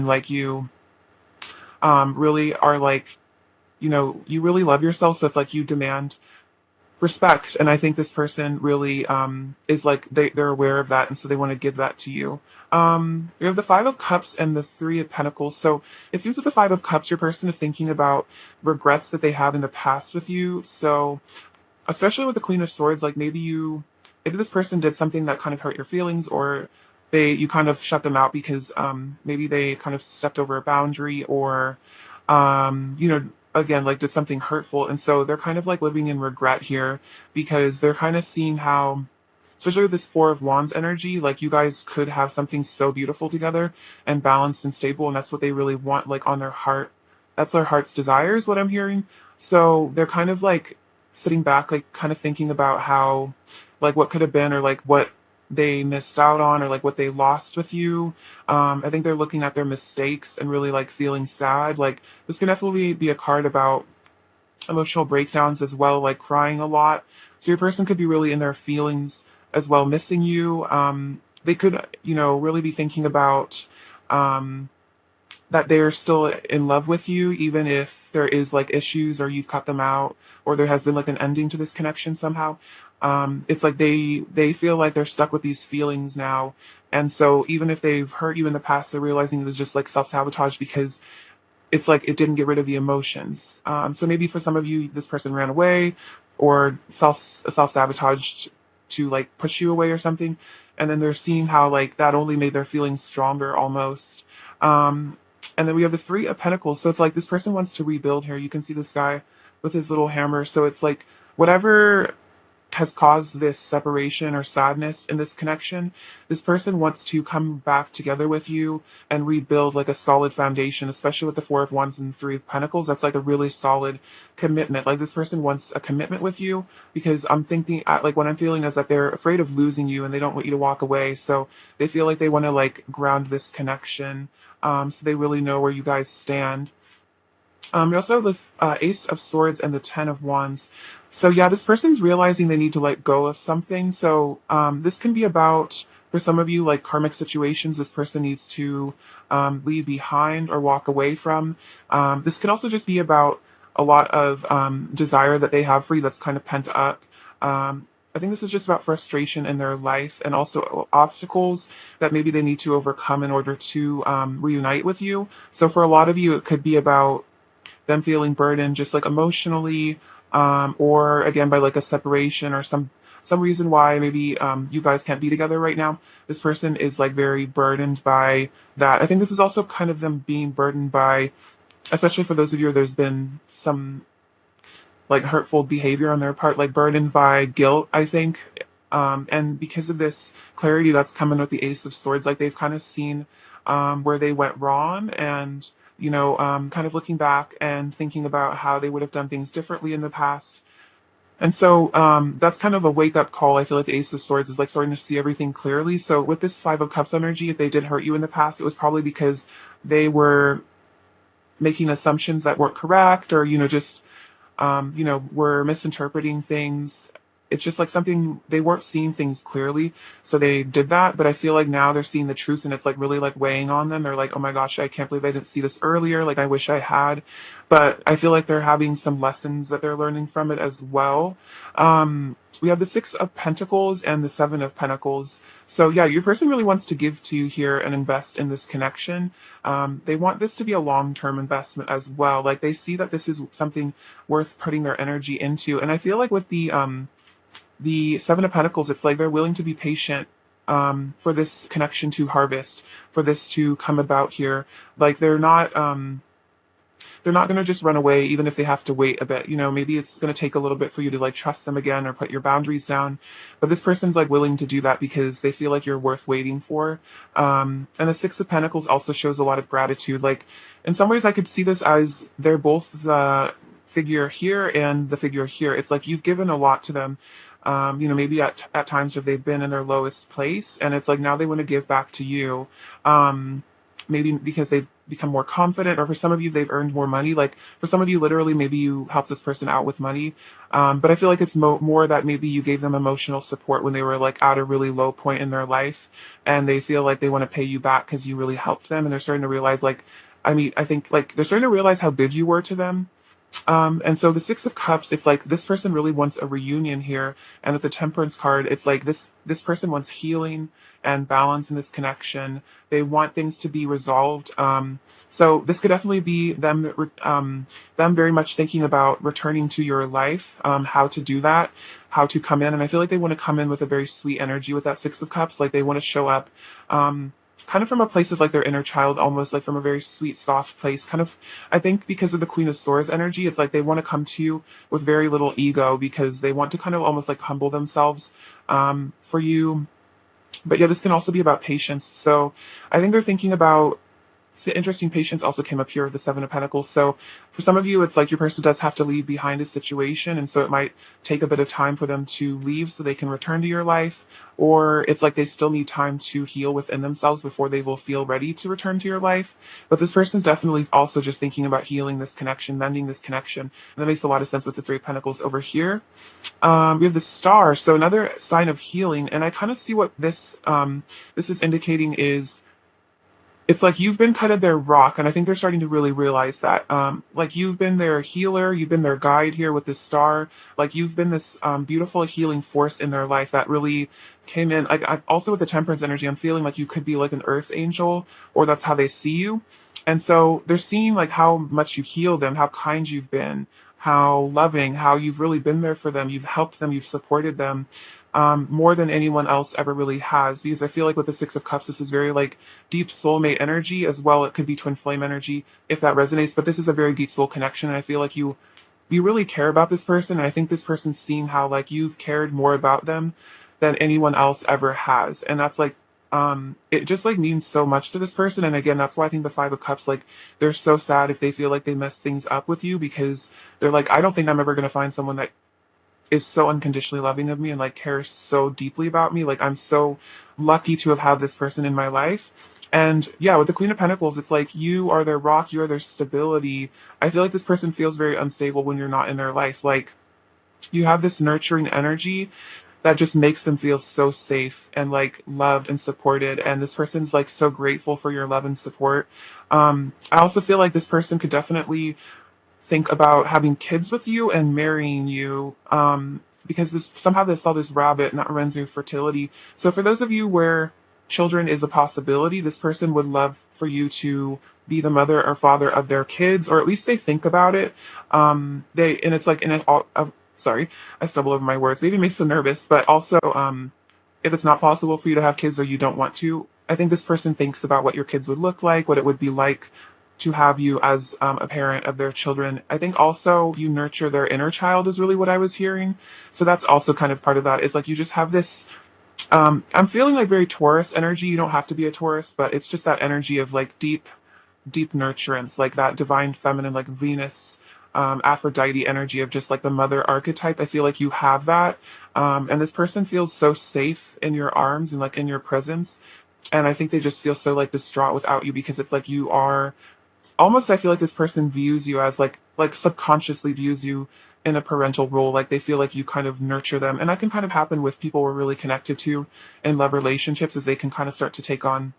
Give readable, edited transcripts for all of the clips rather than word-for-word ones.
like you really are like, you really love yourself. So it's like you demand respect. And I think this person really is like they're aware of that, and so they want to give that to you. We have the Five of Cups and the Three of Pentacles. So it seems with the Five of Cups, your person is thinking about regrets that they have in the past with you. So especially with the Queen of Swords, like maybe this person did something that kind of hurt your feelings, or you kind of shut them out because maybe they kind of stepped over a boundary, or again, like did something hurtful, and so they're kind of like living in regret here because they're kind of seeing how, especially with this Four of Wands energy, like you guys could have something so beautiful together and balanced and stable, and that's what they really want, like on their heart. That's their heart's desire, is what I'm hearing. So they're kind of like sitting back, like kind of thinking about how, like what could have been, or like what they missed out on, or like what they lost with you. I think they're looking at their mistakes and really like feeling sad. Like this can definitely be a card about emotional breakdowns as well, like crying a lot. So your person could be really in their feelings as well, missing you. They could, really be thinking about um, that they're still in love with you, even if there is like issues, or you've cut them out, or there has been like an ending to this connection somehow. It's like they feel like they're stuck with these feelings now, and so even if they've hurt you in the past, they're realizing it was just like self-sabotage, because it's like it didn't get rid of the emotions. So maybe for some of you, this person ran away or self sabotaged to like push you away or something, and then they're seeing how like that only made their feelings stronger almost. Um, and then we have the Three of Pentacles. So it's like this person wants to rebuild here. You can see this guy with his little hammer. So it's like whatever has caused this separation or sadness in this connection, this person wants to come back together with you and rebuild like a solid foundation, especially with the Four of Wands and Three of Pentacles. That's like a really solid commitment. Like this person wants a commitment with you, because I'm thinking, like what I'm feeling is that they're afraid of losing you and they don't want you to walk away. So they feel like they want to like ground this connection. So they really know where you guys stand. We also have the Ace of Swords and the Ten of Wands. So yeah, this person's realizing they need to let go of something. So this can be about, for some of you, like karmic situations this person needs to leave behind or walk away from. This could also just be about a lot of desire that they have for you that's kind of pent up. I think this is just about frustration in their life, and also obstacles that maybe they need to overcome in order to reunite with you. So for a lot of you, it could be about them feeling burdened just like emotionally, or again by like a separation, or some reason why maybe you guys can't be together right now. This person is like very burdened by that. I think this is also kind of them being burdened by, especially for those of you, there's been some like hurtful behavior on their part, like burdened by guilt, I think. And because of this clarity that's coming with the Ace of Swords, like they've kind of seen where they went wrong, and kind of looking back and thinking about how they would have done things differently in the past. And so that's kind of a wake up call. I feel like the Ace of Swords is like starting to see everything clearly. So with this Five of Cups energy, if they did hurt you in the past, it was probably because they were making assumptions that weren't correct, or just were misinterpreting things. It's just like something, they weren't seeing things clearly, so they did that. But I feel like now they're seeing the truth, and it's like really like weighing on them. They're like, oh my gosh, I can't believe I didn't see this earlier. Like I wish I had. But I feel like they're having some lessons that they're learning from it as well. We have the Six of Pentacles and the Seven of Pentacles. So yeah, your person really wants to give to you here and invest in this connection. They want this to be a long-term investment as well. Like they see that this is something worth putting their energy into. And I feel like with the Seven of Pentacles, it's like they're willing to be patient for this connection to harvest, for this to come about here. Like they're not going to just run away, even if they have to wait a bit. Maybe it's going to take a little bit for you to like trust them again or put your boundaries down. But this person's like willing to do that because they feel like you're worth waiting for. And the Six of Pentacles also shows a lot of gratitude. Like in some ways, I could see this as they're both the figure here and the figure here. It's like you've given a lot to them. Maybe at times where they've been in their lowest place, and it's like now they want to give back to you. maybe because they've become more confident, or for some of you, they've earned more money. Like for some of you, literally, maybe you helped this person out with money. But I feel like it's more that maybe you gave them emotional support when they were like at a really low point in their life, and they feel like they want to pay you back because you really helped them, and they're starting to realize like, I mean, I think like they're starting to realize how good you were to them. And so the Six of Cups, it's like this person really wants a reunion here. And with the Temperance card, it's like this person wants healing and balance in this connection. They want things to be resolved. So this could definitely be them very much thinking about returning to your life, how to do that, how to come in. And I feel like they want to come in with a very sweet energy with that Six of Cups. Like they want to show up. Kind of from a place of like their inner child, almost like from a very sweet, soft place. Kind of, I think because of the Queen of Swords energy, it's like they want to come to you with very little ego because they want to kind of almost like humble themselves for you. But yeah, this can also be about patience. So I think they're thinking about, so interesting, patience also came up here with the Seven of Pentacles. So for some of you, it's like your person does have to leave behind a situation. And so it might take a bit of time for them to leave so they can return to your life. Or it's like they still need time to heal within themselves before they will feel ready to return to your life. But this person's definitely also just thinking about healing this connection, mending this connection. And that makes a lot of sense with the Three of Pentacles over here. We have the Star. So another sign of healing. And I kind of see what this is indicating is, it's like you've been kind of their rock, and I think they're starting to really realize that. Like you've been their healer, you've been their guide here with this star. Like you've been this beautiful healing force in their life that really came in. Like also with the Temperance energy, I'm feeling like you could be like an Earth angel, or that's how they see you. And so they're seeing like how much you healed them, how kind you've been, how loving, how you've really been there for them, you've helped them, you've supported them. More than anyone else ever really has, because I feel like with the Six of Cups, this is very like deep soulmate energy as well. It could be twin flame energy if that resonates, but this is a very deep soul connection. And I feel like you really care about this person. And I think this person's seen how like you've cared more about them than anyone else ever has. And that's like, it just like means so much to this person. And again, that's why I think the Five of Cups, like they're so sad if they feel like they mess things up with you, because they're like, I don't think I'm ever going to find someone that is so unconditionally loving of me and like cares so deeply about me. Like I'm so lucky to have had this person in my life. And yeah, with the Queen of Pentacles, it's like you are their rock, you are their stability. I feel like this person feels very unstable when you're not in their life. Like you have this nurturing energy that just makes them feel so safe and like loved and supported. And this person's like so grateful for your love and support. I also feel like this person could definitely think about having kids with you and marrying you, because this somehow they saw this rabbit and that reminds me of fertility. So for those of you where children is a possibility, this person would love for you to be the mother or father of their kids, or at least they think about it. They and it's like in it all. Sorry, I stumble over my words. Maybe it makes them nervous, but also if it's not possible for you to have kids or you don't want to, I think this person thinks about what your kids would look like, what it would be like to have you as a parent of their children. I think also you nurture their inner child is really what I was hearing. So that's also kind of part of that. It's like you just have this, I'm feeling like very Taurus energy. You don't have to be a Taurus, but it's just that energy of like deep nurturance, like that divine feminine, like Venus, Aphrodite energy of just like the mother archetype. I feel like you have that. And this person feels so safe in your arms and like in your presence. And I think they just feel so like distraught without you, because it's like you are almost, I feel like this person views you as like subconsciously views you in a parental role. Like they feel like you kind of nurture them. And that can kind of happen with people we're really connected to in love relationships, as they can kind of start to take on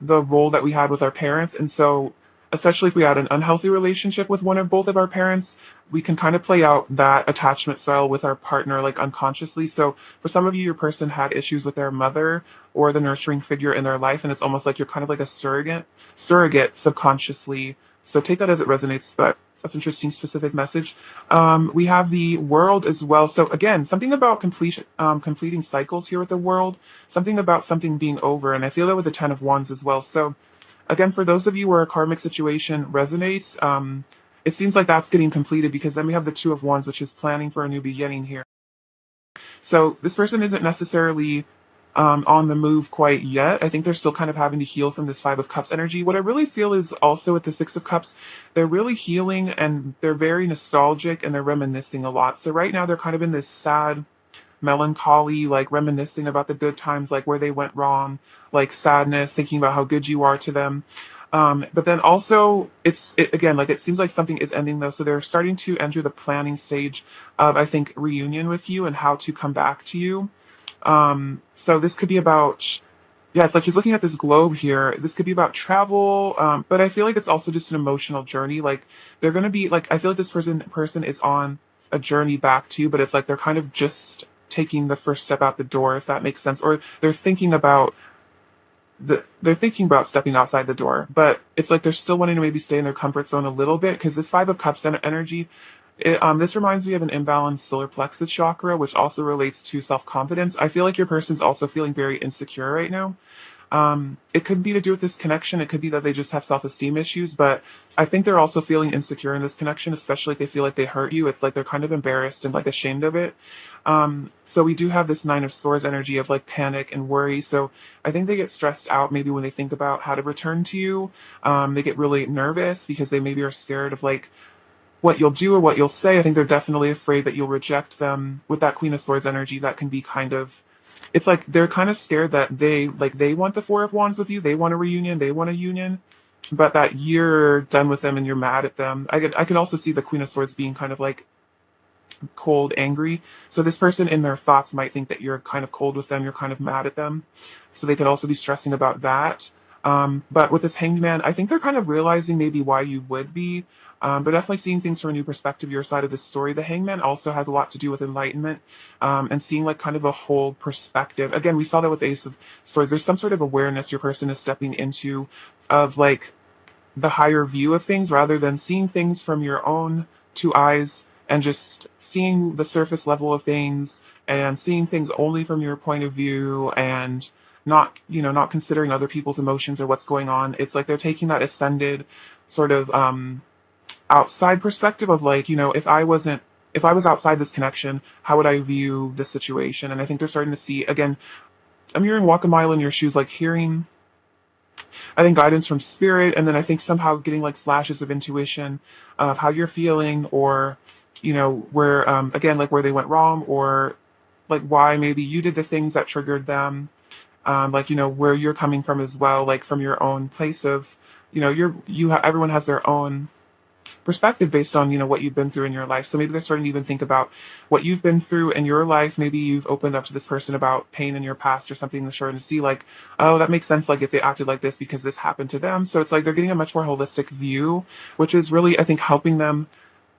the role that we had with our parents. And so especially if we had an unhealthy relationship with one or both of our parents, we can kind of play out that attachment style with our partner, like unconsciously. So for some of you, your person had issues with their mother or the nurturing figure in their life, and it's almost like you're kind of like a surrogate subconsciously. So take that as it resonates, but that's an interesting specific message. We have the World as well. So again, something about completing cycles here with the World, something about something being over. And I feel that with the Ten of Wands as well. So again, for those of you where a karmic situation resonates, it seems like that's getting completed, because then we have the Two of Wands, which is planning for a new beginning here. So this person isn't necessarily on the move quite yet. I think they're still kind of having to heal from this Five of Cups energy. What I really feel is also with the Six of Cups, they're really healing and they're very nostalgic and they're reminiscing a lot. So right now they're kind of in this sad melancholy, like reminiscing about the good times, like where they went wrong, like sadness, thinking about how good you are to them. But then also again, like it seems like something is ending though. So they're starting to enter the planning stage of, I think, reunion with you and how to come back to you. So this could be about, yeah, it's like she's looking at this globe here. This could be about travel, but I feel like it's also just an emotional journey. Like they're gonna be like, I feel like this person is on a journey back to you, but it's like they're kind of just taking the first step out the door, if that makes sense. Or they're thinking about stepping outside the door, but it's like they're still wanting to maybe stay in their comfort zone a little bit because this Five of Cups energy, this reminds me of an imbalanced solar plexus chakra, which also relates to self confidence. I feel like your person's also feeling very insecure right now. It could be to do with this connection. It could be that they just have self-esteem issues, but I think they're also feeling insecure in this connection, especially if they feel like they hurt you. It's like they're kind of embarrassed and like ashamed of it. So we do have this Nine of Swords energy of like panic and worry. So I think they get stressed out maybe when they think about how to return to you. They get really nervous because they maybe are scared of like what you'll do or what you'll say. I think they're definitely afraid that you'll reject them with that Queen of Swords energy. That can be kind of, it's like they're kind of scared that they want the Four of Wands with you. They want a reunion. They want a union, but that you're done with them and you're mad at them. I could also see the Queen of Swords being kind of like cold, angry. So this person in their thoughts might think that you're kind of cold with them, you're kind of mad at them. So they could also be stressing about that. But with this Hanged Man, I think they're kind of realizing maybe why you would be, but definitely seeing things from a new perspective, your side of the story. The Hangman also has a lot to do with enlightenment, and seeing like kind of a whole perspective. Again, we saw that with the Ace of Swords. There's some sort of awareness your person is stepping into of like the higher view of things rather than seeing things from your own two eyes and just seeing the surface level of things and seeing things only from your point of view and not considering other people's emotions or what's going on. It's like they're taking that ascended sort of outside perspective of like, if I was outside this connection, how would I view this situation? And I think they're starting to see again, I'm hearing walk a mile in your shoes, like hearing, I think, guidance from spirit, and then I think somehow getting like flashes of intuition of how you're feeling, or where again, like where they went wrong, or like why maybe you did the things that triggered them, like where you're coming from as well, like from your own place of, everyone has their own perspective based on what you've been through in your life. So maybe they're starting to even think about what you've been through in your life. Maybe you've opened up to this person about pain in your past or something. They're starting to see like, oh, that makes sense, like if they acted like this because this happened to them. So it's like they're getting a much more holistic view, which is really, I think, helping them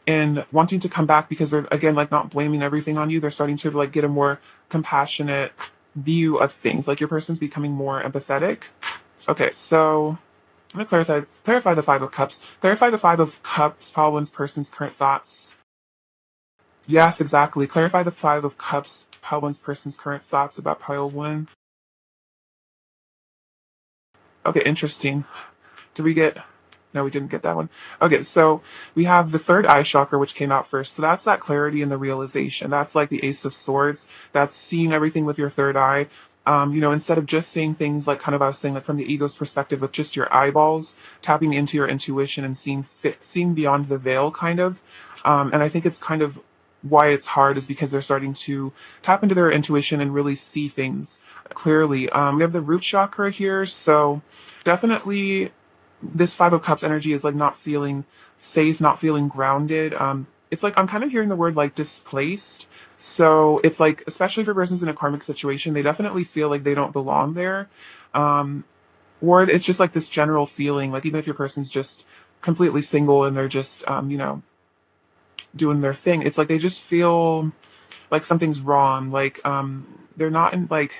in wanting to come back, because they're again like not blaming everything on you. They're starting to like get a more compassionate view of things. Like your person's becoming more empathetic. Okay, so I'm going to clarify the Five of Cups. Clarify the Five of Cups, Paul One's person's current thoughts. Yes, exactly. Clarify the Five of Cups, Paul One's person's current thoughts about Pile One. Okay, interesting. Did we get... No, we didn't get that one. Okay, so we have the third eye chakra, which came out first. So that's that clarity and the realization. That's like the Ace of Swords. That's seeing everything with your third eye. Instead of just seeing things like kind of I was saying, like from the ego's perspective with just your eyeballs, tapping into your intuition and seeing beyond the veil, kind of. And I think it's kind of why it's hard is because they're starting to tap into their intuition and really see things clearly. We have the root chakra here, so definitely this Five of Cups energy is like not feeling safe, not feeling grounded. It's like I'm kind of hearing the word like displaced. So it's like, especially for persons in a karmic situation, they definitely feel like they don't belong there. Or it's just like this general feeling, like even if your person's just completely single and they're just, doing their thing, it's like they just feel like something's wrong. Like, they're not in like,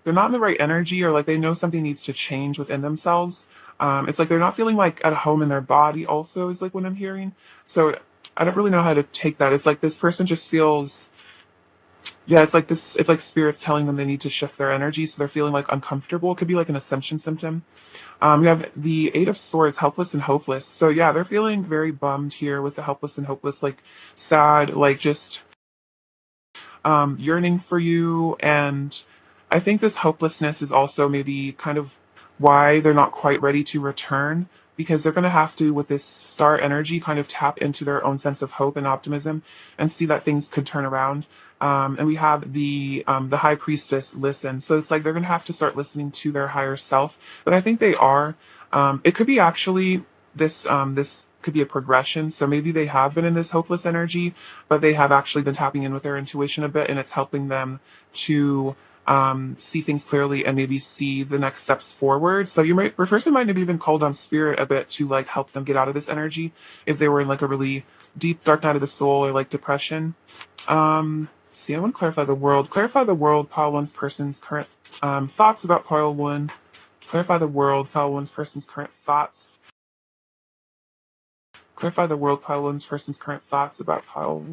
they're not in the right energy, or like they know something needs to change within themselves. It's like they're not feeling like at home in their body also is like what I'm hearing. So I don't really know how to take that. It's like this person just feels, yeah, it's like this, it's like spirits telling them they need to shift their energy. So they're feeling like uncomfortable. It could be like an ascension symptom. We have the Eight of Swords, helpless and hopeless. So yeah, they're feeling very bummed here with the helpless and hopeless, like sad, like just yearning for you. And I think this hopelessness is also maybe kind of why they're not quite ready to return, because they're going to have to, with this star energy, kind of tap into their own sense of hope and optimism and see that things could turn around. And we have the High Priestess listen. So it's like they're going to have to start listening to their higher self. But I think they are. It could be actually this could be a progression. So maybe they have been in this hopeless energy, but they have actually been tapping in with their intuition a bit, and it's helping them to see things clearly and maybe see the next steps forward. So your person might have even called on spirit a bit to like help them get out of this energy if they were in like a really deep dark night of the soul or like depression. See, I want to clarify the world. Clarify the world, pile one's person's current thoughts about pile one. Clarify the world, pile one's person's current thoughts. Clarify the world, pile one's person's current thoughts about pile.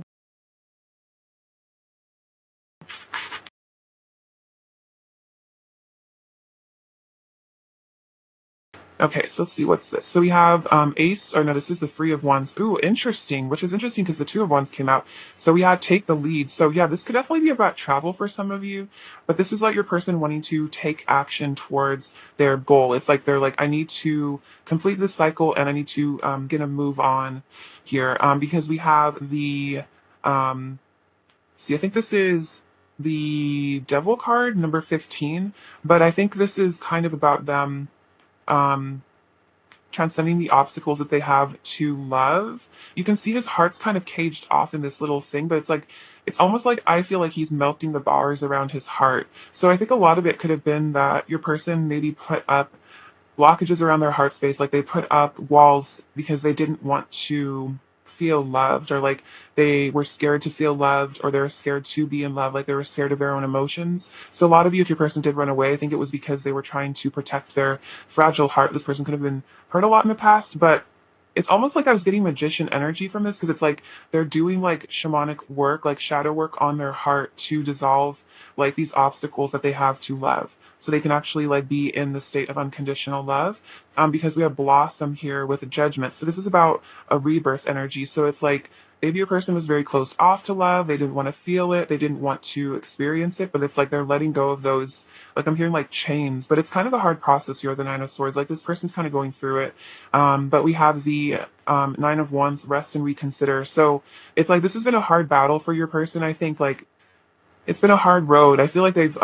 Okay, so let's see, what's this? So we have Ace, or no, this is the Three of Wands. Ooh, interesting, which is interesting because the Two of Wands came out. So we had Take the Lead. So yeah, this could definitely be about travel for some of you, but this is like your person wanting to take action towards their goal. It's like they're like, I need to complete this cycle and I need to get a move on here because we have the, um, see, I think this is the Devil card, number 15, but I think this is kind of about them um, transcending the obstacles that they have to love. You can see his heart's kind of caged off in this little thing, but it's like, it's almost like I feel like he's melting the bars around his heart. So I think a lot of it could have been that your person maybe put up blockages around their heart space, like they put up walls because they didn't want to feel loved, or like they were scared to feel loved, or they were scared to be in love, like they were scared of their own emotions. So a lot of you, if your person did run away, I think it was because they were trying to protect their fragile heart. This person could have been hurt a lot in the past, but it's almost like I was getting magician energy from this, because it's like they're doing like shamanic work, like shadow work on their heart to dissolve like these obstacles that they have to love, so they can actually like be in the state of unconditional love. Because we have Blossom here with Judgment, so this is about a rebirth energy. So it's like maybe a person was very closed off to love, they didn't want to feel it, they didn't want to experience it, but it's like they're letting go of those, like I'm hearing like chains, but it's kind of a hard process here, the Nine of Swords. Like this person's kind of going through it. But we have the Nine of Wands, rest and reconsider. So it's like this has been a hard battle for your person. I think like it's been a hard road. I feel like they've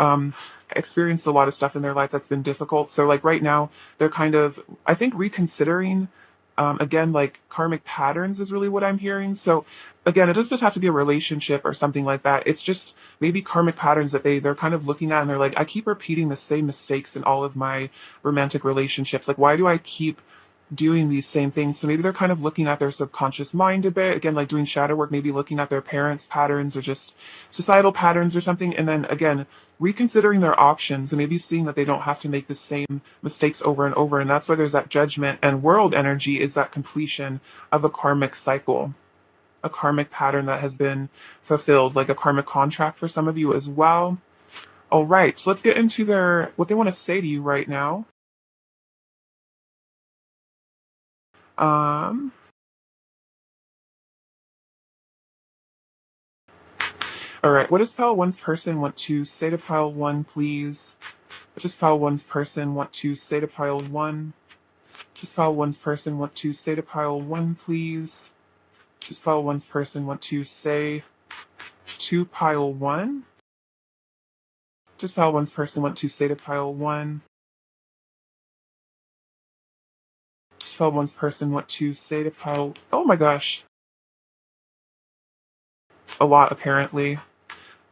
experienced a lot of stuff in their life that's been difficult. So like right now, they're kind of, I think, reconsidering. Again, like karmic patterns is really what I'm hearing. So again, it doesn't just have to be a relationship or something like that. It's just maybe karmic patterns that they're kind of looking at, and they're like, I keep repeating the same mistakes in all of my romantic relationships. Like, why do I keep doing these same things? So maybe they're kind of looking at their subconscious mind a bit, again, like doing shadow work, maybe looking at their parents' patterns or just societal patterns or something, and then again reconsidering their options and maybe seeing that they don't have to make the same mistakes over and over. And that's why there's that Judgment, and World energy is that completion of a karmic cycle, a karmic pattern that has been fulfilled, like a karmic contract for some of you as well. All right, so let's get into their what they want to say to you right now. um All right, what does pile one's person want to say to pile one, please? What does pile one's person want to say to pile one? What does pile one's person want to say to pile one, please? What does pile one's person want to say to pile one? What does pile one's person want to say to pile one? What does pile one's person want to say to pile? Oh my gosh, a lot apparently.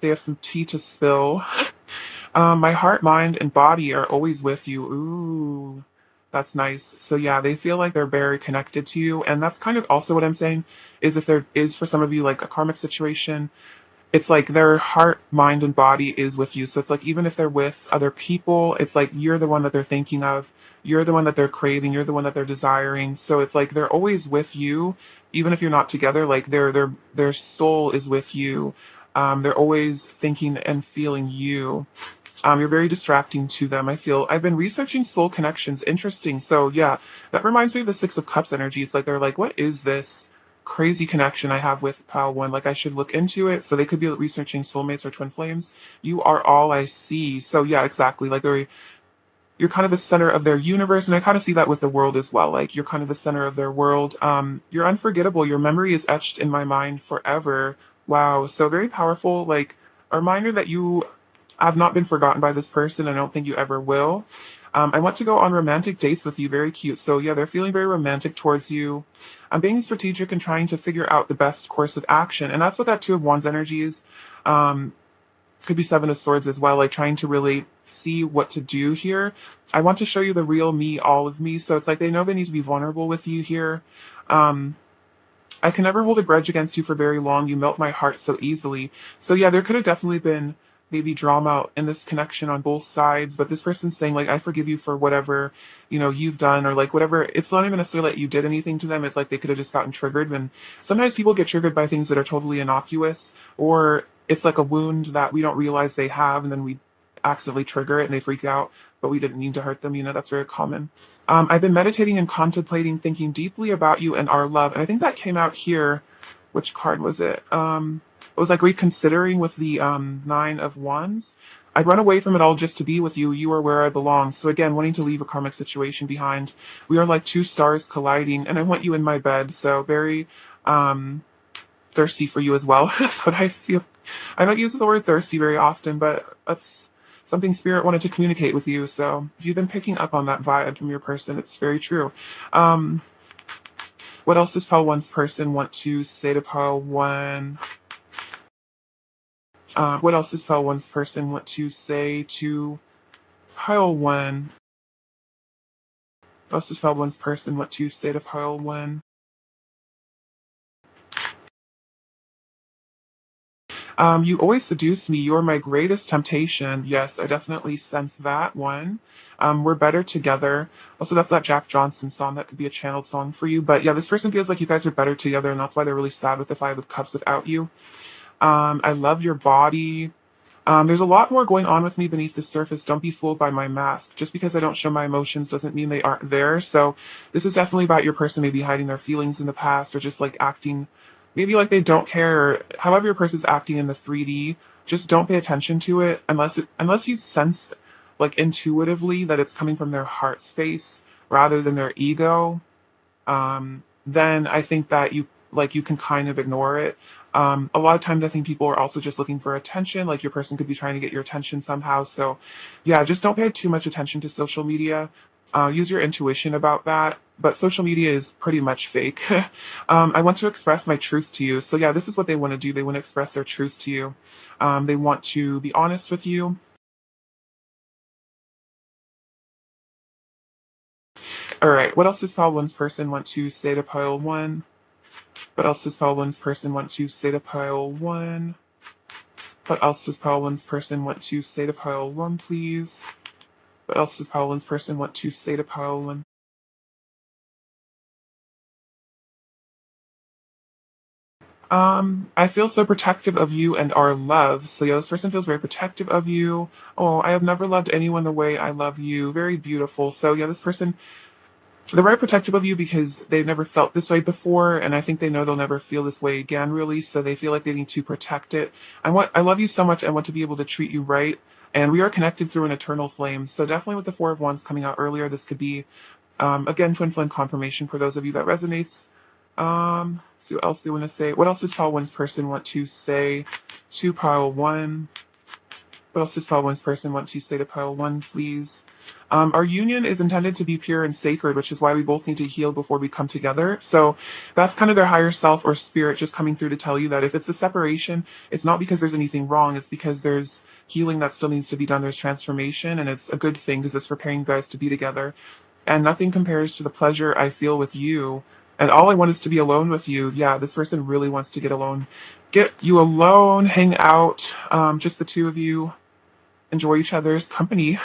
They have some tea to spill. My heart, mind, and body are always with you. Ooh, that's nice. So yeah, they feel like they're very connected to you, and that's kind of also what I'm saying. Is if there is for some of you like a karmic situation, it's like their heart, mind, and body is with you. So it's like even if they're with other people, it's like you're the one that they're thinking of. You're the one that they're craving. You're the one that they're desiring. So it's like they're always with you, even if you're not together. Like their soul is with you. They're always thinking and feeling you. You're very distracting to them. I feel I've been researching soul connections. Interesting. So yeah, that reminds me of the Six of Cups energy. It's like they're like, what is this crazy connection I have with pile one? Like I should look into it. So they could be researching soulmates or twin flames. You are all I see. So yeah, exactly. Like you're kind of the center of their universe, and I kind of see that with the world as well. Like you're kind of the center of their world. You're unforgettable. Your memory is etched in my mind forever. Wow. So very powerful. Like a reminder that you have not been forgotten by this person. I don't think you ever will. I want to go on romantic dates with you. Very cute. So yeah, they're feeling very romantic towards you. I'm being strategic and trying to figure out the best course of action. And that's what that Two of Wands energy is. Um, could be Seven of Swords as well, like trying to really see what to do here. I want to show you the real me, all of me. So it's like they know they need to be vulnerable with you here. Um, I can never hold a grudge against you for very long. You melt my heart so easily. So yeah, there could have definitely been maybe drama in this connection on both sides, but this person's saying like, I forgive you for whatever, you've done, or like whatever. It's not even necessarily that you did anything to them. It's like they could have just gotten triggered. And sometimes people get triggered by things that are totally innocuous, or it's like a wound that we don't realize they have, and then we accidentally trigger it and they freak out, but we didn't mean to hurt them. That's very common. I've been meditating and contemplating, thinking deeply about you and our love. And I think that came out here. Which card was it? It was like reconsidering with the Nine of Wands. I'd run away from it all just to be with you. You are where I belong. So again, wanting to leave a karmic situation behind. We are like two stars colliding, and I want you in my bed. So very thirsty for you as well. That's what I feel. I don't use the word thirsty very often, but that's something Spirit wanted to communicate with you. So if you've been picking up on that vibe from your person, it's very true. What else does Pile One's person want to say to Pile One? What else does Pile One's person want to say to Pile One? What else does Pile One's person want to say to Pile One? You always seduce me. You're my greatest temptation. Yes, I definitely sense that one. We're better together. Also, that's that Jack Johnson song. That could be a channeled song for you. But yeah, this person feels like you guys are better together, and that's why they're really sad with the Five of Cups without you. I love your body. There's a lot more going on with me beneath the surface. Don't be fooled by my mask. Just because I don't show my emotions doesn't mean they aren't there. So this is definitely about your person maybe hiding their feelings in the past, or just like acting maybe like they don't care, or however your person's acting in the 3D. Just don't pay attention to it unless you sense like intuitively that it's coming from their heart space rather than their ego. Then I think that you can kind of ignore it. A lot of times I think people are also just looking for attention. Like your person could be trying to get your attention somehow. So yeah, just don't pay too much attention to social media. Use your intuition about that. But social media is pretty much fake. I want to express my truth to you. So yeah, this is what they want to do. They want to express their truth to you. They want to be honest with you. All right. What else does Pile One's person want to say to Pile One? What else does Pile One's person want to say to Pile One? What else does Pile One's person want to say to Pile One, please? What else does Pile One's person want to say to Pile One? I feel so protective of you and our love. So yeah, this person feels very protective of you. Oh, I have never loved anyone the way I love you. Very beautiful. So yeah, this person, they're very protective of you because they've never felt this way before, and I think they know they'll never feel this way again, really. So they feel like they need to protect it. I love you so much. I want to be able to treat you right, and we are connected through an eternal flame. So definitely with the Four of Wands coming out earlier, this could be, again, twin flame confirmation for those of you that resonates. See what else they want to say. What else does Pile One's person want to say to Pile One? What else does Pile One's person want to say to Pile One, please? Our union is intended to be pure and sacred, which is why we both need to heal before we come together. So that's kind of their higher self or spirit just coming through to tell you that if it's a separation, it's not because there's anything wrong. It's because there's healing that still needs to be done. There's transformation, and it's a good thing because it's preparing you guys to be together. And nothing compares to the pleasure I feel with you. And all I want is to be alone with you. Yeah, this person really wants to get alone. Get you alone, hang out, just the two of you. Enjoy each other's company.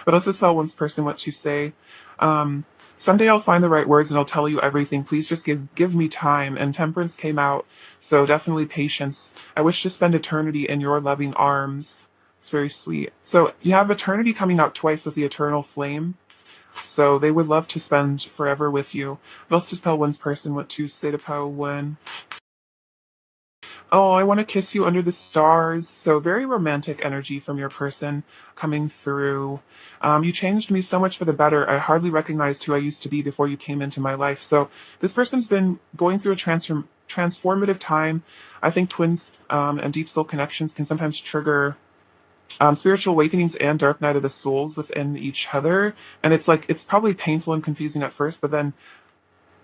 But also tell one person what to say. Someday I'll find the right words and I'll tell you everything. Please just give me time. And temperance came out, so definitely patience. I wish to spend eternity in your loving arms. It's very sweet. So you have eternity coming out twice with the eternal flame. So they would love to spend forever with you. But let's just tell one person what to say to Pile One. Oh, I want to kiss you under the stars. So very romantic energy from your person coming through. You changed me so much for the better. I hardly recognized who I used to be before you came into my life. So this person's been going through a transformative time. I think twins and deep soul connections can sometimes trigger spiritual awakenings and dark night of the souls within each other. And it's like it's probably painful and confusing at first, but then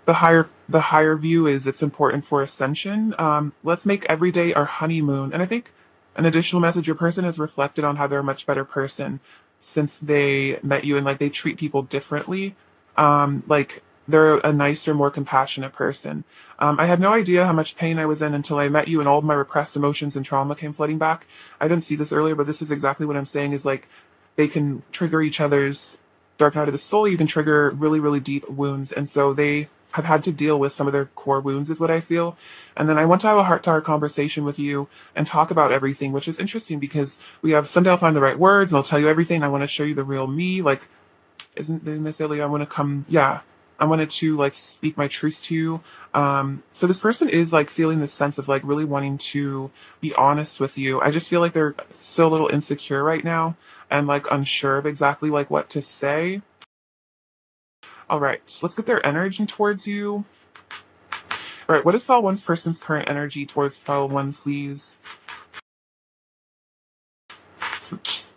the higher view is it's important for ascension. Let's make every day our honeymoon. And I think an additional message: your person has reflected on how they're a much better person since they met you, and like they treat people differently. Like they're a nicer, more compassionate person. I had no idea how much pain I was in until I met you, and all of my repressed emotions and trauma came flooding back. I didn't see this earlier, but this is exactly what I'm saying: is like they can trigger each other's dark night of the soul. You can trigger really, really deep wounds, and so they have had to deal with some of their core wounds, is what I feel. And then I want to have a heart-to-heart conversation with you and talk about everything, which is interesting because we have someday I'll find the right words and I'll tell you everything. I want to show you the real me. Like, isn't necessarily I want to come, yeah. I wanted to like speak my truth to you. So this person is like feeling this sense of like really wanting to be honest with you. I just feel like they're still a little insecure right now and like unsure of exactly like what to say. All right, so let's get their energy towards you. All right, what is file one's person's current energy towards file one, please?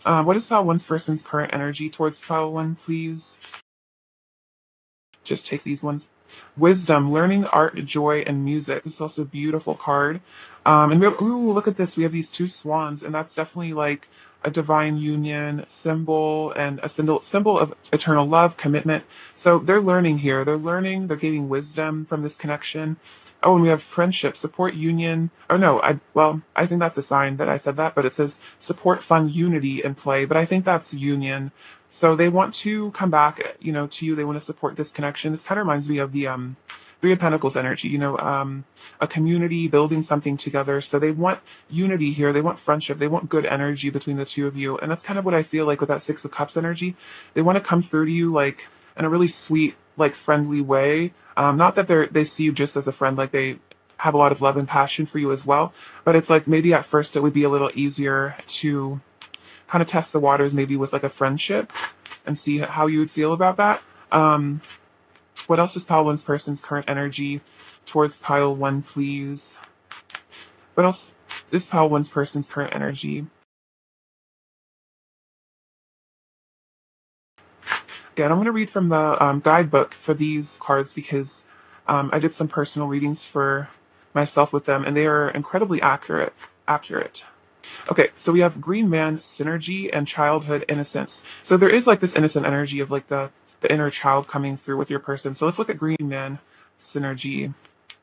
What is file one's person's current energy towards file one, please? Just take these ones. Wisdom, learning, art, joy, and music. This is also a beautiful card. And we have, ooh, look at this. We have these two swans, and that's definitely like a divine union symbol and a symbol of eternal love, commitment. So they're learning here. They're learning, they're gaining wisdom from this connection. Oh, and we have friendship, support union. Oh no, I think that's a sign that I said that, but it says support, fun, unity, and play. But I think that's union. So they want to come back, to you. They want to support this connection. This kind of reminds me of the Three of Pentacles energy, a community building something together. So they want unity here. They want friendship. They want good energy between the two of you. And that's kind of what I feel like with that Six of Cups energy. They want to come through to you like in a really sweet, like friendly way. Not that they see you just as a friend, like they have a lot of love and passion for you as well. But it's like maybe at first it would be a little easier to kind of test the waters maybe with like a friendship and see how you would feel about that. What else is pile one's person's current energy towards pile one, please? What else is pile one's person's current energy? Again, I'm going to read from the guidebook for these cards because I did some personal readings for myself with them, and they are incredibly accurate. Okay, so we have Green Man, synergy, and childhood innocence. So there is like this innocent energy of like the inner child coming through with your person. So let's look at Green Man, synergy,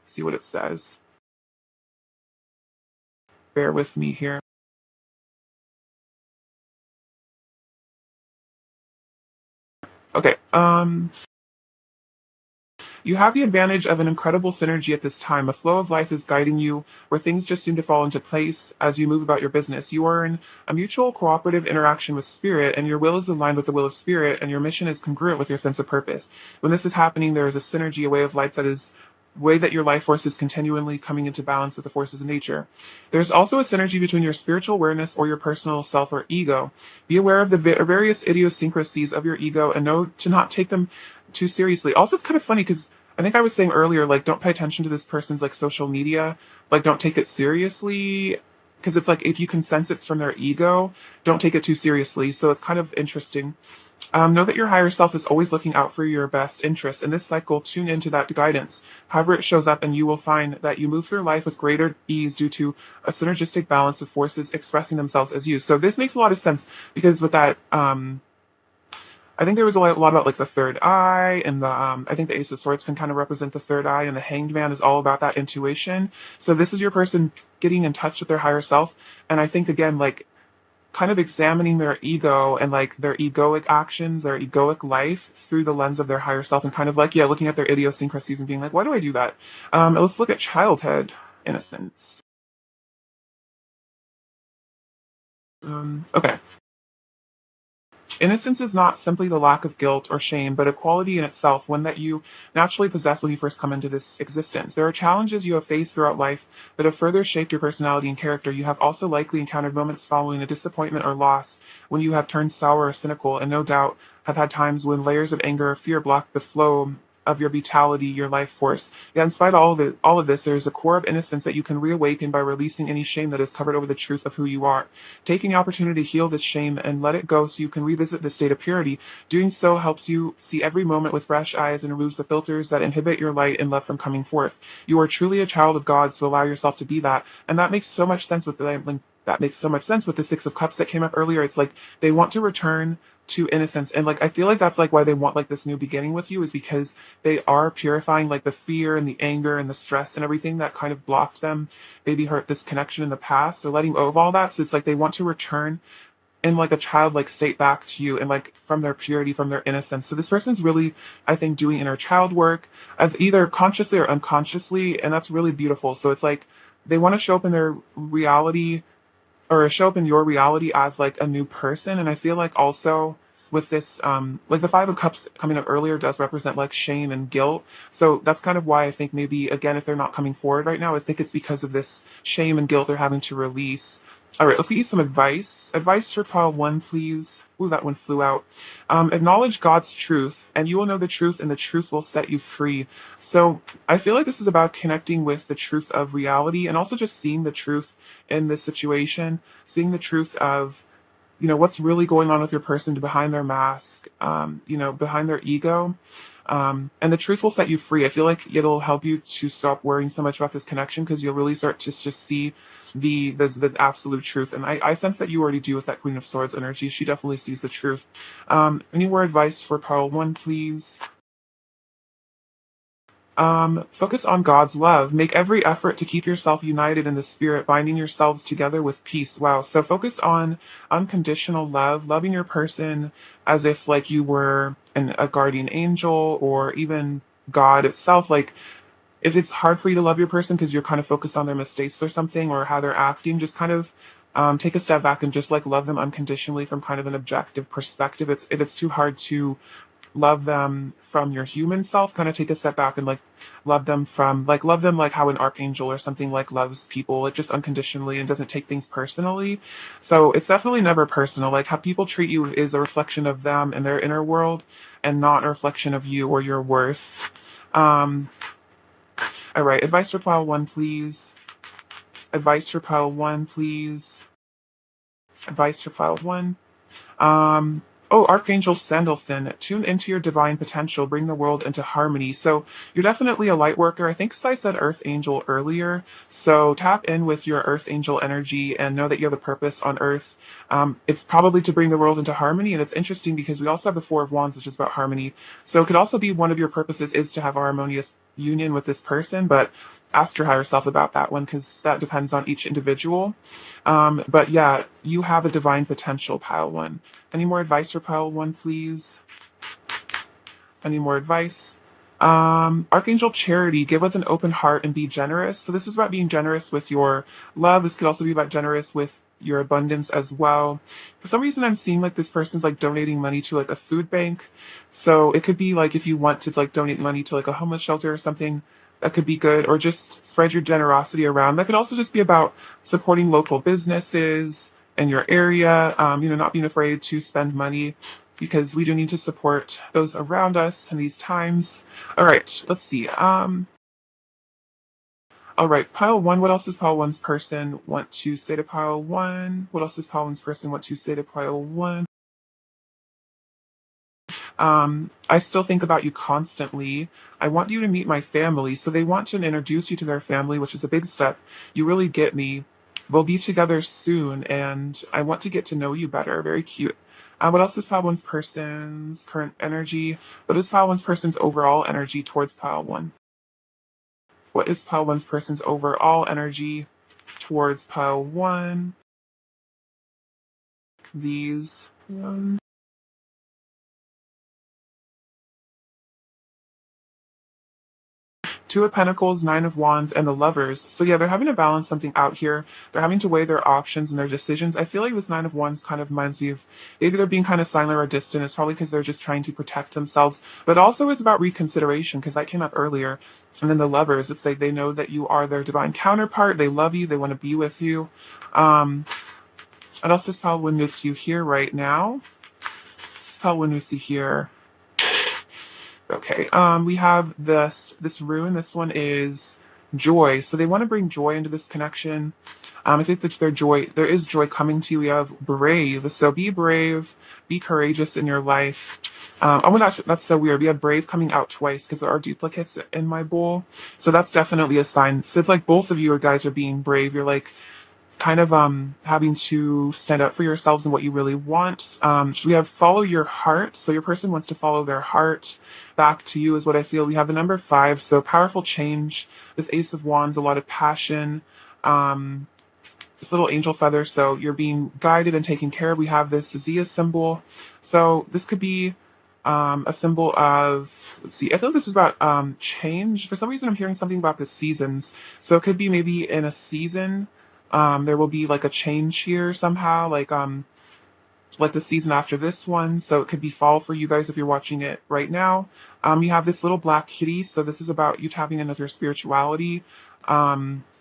see what it says. Bear with me here. Okay, you have the advantage of an incredible synergy at this time. A flow of life is guiding you where things just seem to fall into place as you move about your business. You are in a mutual cooperative interaction with spirit, and your will is aligned with the will of spirit, and your mission is congruent with your sense of purpose. When this is happening, there is a synergy, a way of life that is way that your life force is continually coming into balance with the forces of nature. There's also a synergy between your spiritual awareness or your personal self or ego. Be aware of the various idiosyncrasies of your ego and know to not take them too seriously. Also, it's kind of funny because I think I was saying earlier, like, don't pay attention to this person's like social media, like, don't take it seriously. Because it's like if you can sense it's from their ego, don't take it too seriously. So it's kind of interesting. Know that your higher self is always looking out for your best interests. In this cycle, tune into that guidance. However it shows up, and you will find that you move through life with greater ease due to a synergistic balance of forces expressing themselves as you. So this makes a lot of sense because with that, I think there was a lot about like the third eye, and the I think the Ace of Swords can kind of represent the third eye, and the Hanged Man is all about that intuition. So this is your person getting in touch with their higher self, and I think again like kind of examining their ego and like their egoic actions, their egoic life through the lens of their higher self, and kind of like looking at their idiosyncrasies and being like, why do I do that? Let's look at childhood innocence. Okay. Innocence is not simply the lack of guilt or shame, but a quality in itself, one that you naturally possess when you first come into this existence. There are challenges you have faced throughout life that have further shaped your personality and character. You have also likely encountered moments following a disappointment or loss when you have turned sour or cynical, and no doubt have had times when layers of anger or fear blocked the flow of your vitality, your life force. Yeah, in spite of all of this, there's a core of innocence that you can reawaken by releasing any shame that has covered over the truth of who you are. Taking the opportunity to heal this shame and let it go so you can revisit the state of purity. Doing so helps you see every moment with fresh eyes and removes the filters that inhibit your light and love from coming forth. You are truly a child of God, so allow yourself to be that. And that makes so much sense with the Six of Cups that came up earlier. It's like they want to return to innocence, and like I feel like that's like why they want like this new beginning with you, is because they are purifying like the fear and the anger and the stress and everything that kind of blocked them, maybe hurt this connection in the past. So letting go of all that, so it's like they want to return in like a childlike state back to you, and like from their purity, from their innocence. So this person's really, I think, doing inner child work of either consciously or unconsciously, and that's really beautiful. So it's like they want to show up in their reality, or show up in your reality as like a new person. And I feel like also with this, like the Five of Cups coming up earlier does represent like shame and guilt. So that's kind of why I think maybe, again, if they're not coming forward right now, I think it's because of this shame and guilt they're having to release. All right, let's get you some advice. Advice for pile one, please. Ooh, that one flew out. Acknowledge God's truth, and you will know the truth, and the truth will set you free. So I feel like this is about connecting with the truth of reality, and also just seeing the truth in this situation, seeing the truth of, what's really going on with your person behind their mask, behind their ego. And the truth will set you free. I feel like it'll help you to stop worrying so much about this connection, because you'll really start to just see the absolute truth. And I sense that you already do with that Queen of Swords energy. She definitely sees the truth. Any more advice for pile one, please? Focus on God's love. Make every effort to keep yourself united in the spirit, binding yourselves together with peace. Wow. So focus on unconditional love, loving your person as if like you were a guardian angel, or even God itself. Like if it's hard for you to love your person because you're kind of focused on their mistakes or something, or how they're acting, just kind of take a step back and just like love them unconditionally from kind of an objective perspective. If it's too hard to love them from your human self, kind of take a step back and like love them like how an archangel or something like loves people, like just unconditionally, and doesn't take things personally. So it's definitely never personal. Like how people treat you is a reflection of them and their inner world, and not a reflection of you or your worth. um all right, advice for pile one, please. Advice for pile one, please. Advice for pile one. Um, oh, Archangel Sandalphon, tune into your divine potential, bring the world into harmony. So you're definitely a light worker. I think I said Earth Angel earlier. So tap in with your Earth Angel energy and know that you have a purpose on Earth. It's probably to bring the world into harmony. And it's interesting because we also have the Four of Wands, which is about harmony. So it could also be one of your purposes is to have a harmonious union with this person, but ask your higher self about that one, because that depends on each individual. But yeah, you have a divine potential, pile one. Any more advice for pile one, please? Any more advice? Archangel Charity, give with an open heart and be generous. So this is about being generous with your love. This could also be about generous with your abundance as well. For some reason, I'm seeing like this person's like donating money to like a food bank. So it could be like if you want to like donate money to like a homeless shelter or something, that could be good. Or just spread your generosity around. That could also just be about supporting local businesses in your area. Not being afraid to spend money, because we do need to support those around us in these times. All right, let's see. All right, pile one. What else does pile one's person want to say to pile one? What else does pile one's person want to say to pile one? I still think about you constantly. I want you to meet my family. So they want to introduce you to their family, which is a big step. You really get me. We'll be together soon, and I want to get to know you better. Very cute. What else is pile one's person's current energy? What is pile one's person's overall energy towards pile one? What is pile one's person's overall energy towards pile one? These ones. Two of Pentacles, Nine of Wands, and the Lovers. So yeah, they're having to balance something out here. They're having to weigh their options and their decisions. I feel like this Nine of Wands kind of reminds me of maybe they're being kind of silent or distant. It's probably because they're just trying to protect themselves. But also it's about reconsideration, because that came up earlier. And then the Lovers, it's like they know that you are their divine counterpart. They love you. They want to be with you. What else does Pal Winnusi here right now? Pal Winnusi here. Okay. We have this rune. This one is joy. So they want to bring joy into this connection. I think that there is joy coming to you. We have brave. So be brave, be courageous in your life. Oh my gosh, that's so weird. We have brave coming out twice because there are duplicates in my bowl. So that's definitely a sign. So it's like both of you guys are being brave. You're like kind of having to stand up for yourselves and what you really want. We have follow your heart. So your person wants to follow their heart back to you is what I feel. We have the number 5, so powerful change. This Ace of Wands, a lot of passion. Um, this little angel feather, so you're being guided and taken care of. We have this Zia symbol. So this could be a symbol of, let's see, I feel this is about change. For some reason, I'm hearing something about the seasons. So it could be maybe in a season, there will be like a change here somehow, like the season after this one. So it could be fall for you guys if you're watching it right now. You have this little black kitty. So this is about you tapping into your spirituality.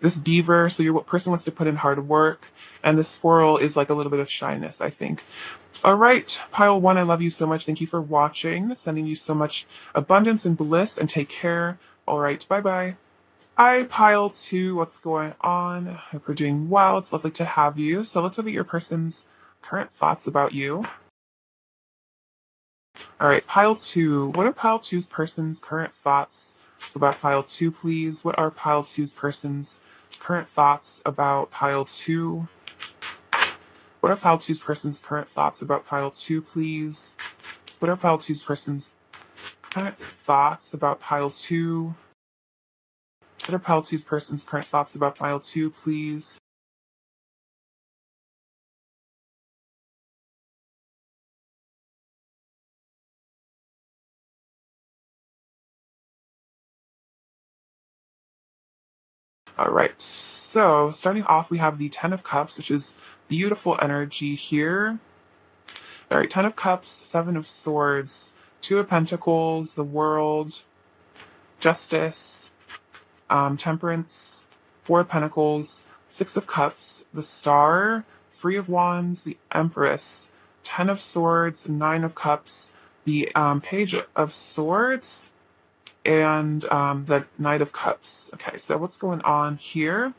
This beaver. So your person wants to put in hard work. And the squirrel is like a little bit of shyness, I think. All right, pile 1, I love you so much. Thank you for watching. Sending you so much abundance and bliss, and take care. All right, bye-bye. Hi, pile 2, what's going on? Hope you're doing well. It's lovely to have you. So let's look at your person's current thoughts about you. All right, pile 2. What are pile 2's person's current thoughts about pile 2, please? What are pile 2's person's current thoughts about pile 2? What are pile 2's person's current thoughts about pile 2, please? What are pile 2's person's current thoughts about pile 2? What are pile 2's person's current thoughts about pile 2, please? All right, so starting off, we have the Ten of Cups, which is beautiful energy here. All right, Ten of Cups, Seven of Swords, Two of Pentacles, the World, Justice, Temperance, Four of Pentacles, Six of Cups, the Star, Three of Wands, the Empress, Ten of Swords, Nine of Cups, the Page of Swords, and the Knight of Cups. Okay, so what's going on here?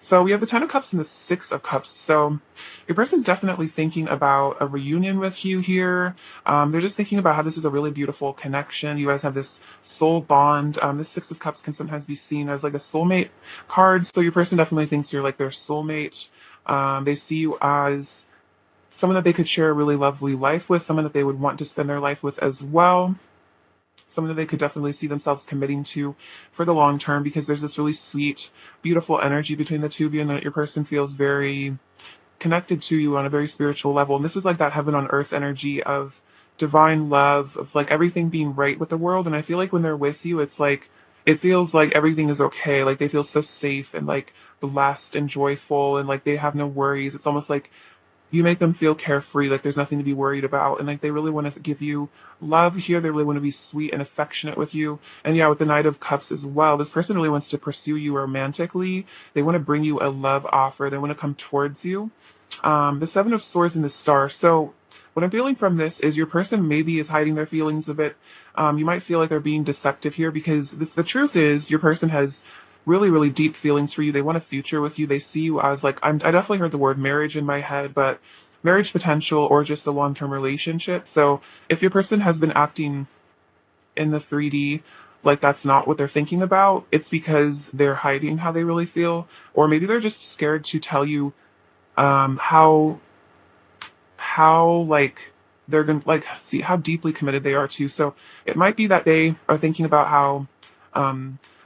So we have the Ten of Cups and the Six of Cups. So your person's definitely thinking about a reunion with you here. They're just thinking about how this is a really beautiful connection. You guys have this soul bond. This Six of Cups can sometimes be seen as like a soulmate card. So your person definitely thinks you're like their soulmate. They see you as someone that they could share a really lovely life with, someone that they would want to spend their life with as well. Someone that they could definitely see themselves committing to for the long term, because there's this really sweet, beautiful energy between the two of you, and that your person feels very connected to you on a very spiritual level. And this is like that heaven on earth energy of divine love, of like everything being right with the world. And I feel like when they're with you, it's like it feels like everything is okay. Like they feel so safe and like blessed and joyful, and like they have no worries. It's almost like you make them feel carefree, like there's nothing to be worried about, and like they really want to give you love here. They really want to be sweet and affectionate with you. And yeah, with the Knight of Cups as well, this person really wants to pursue you romantically. They want to bring you a love offer. They want to come towards you. The Seven of Swords and the Star. So what I'm feeling from this is your person maybe is hiding their feelings a bit. You might feel like they're being deceptive here, because the truth is your person has really, really deep feelings for you. They want a future with you. They see you as like, I definitely heard the word marriage in my head, but marriage potential or just a long-term relationship. So if your person has been acting in the 3D like that's not what they're thinking about, it's because they're hiding how they really feel, or maybe they're just scared to tell you how like they're gonna like see how deeply committed they are to. So it might be that they are thinking about how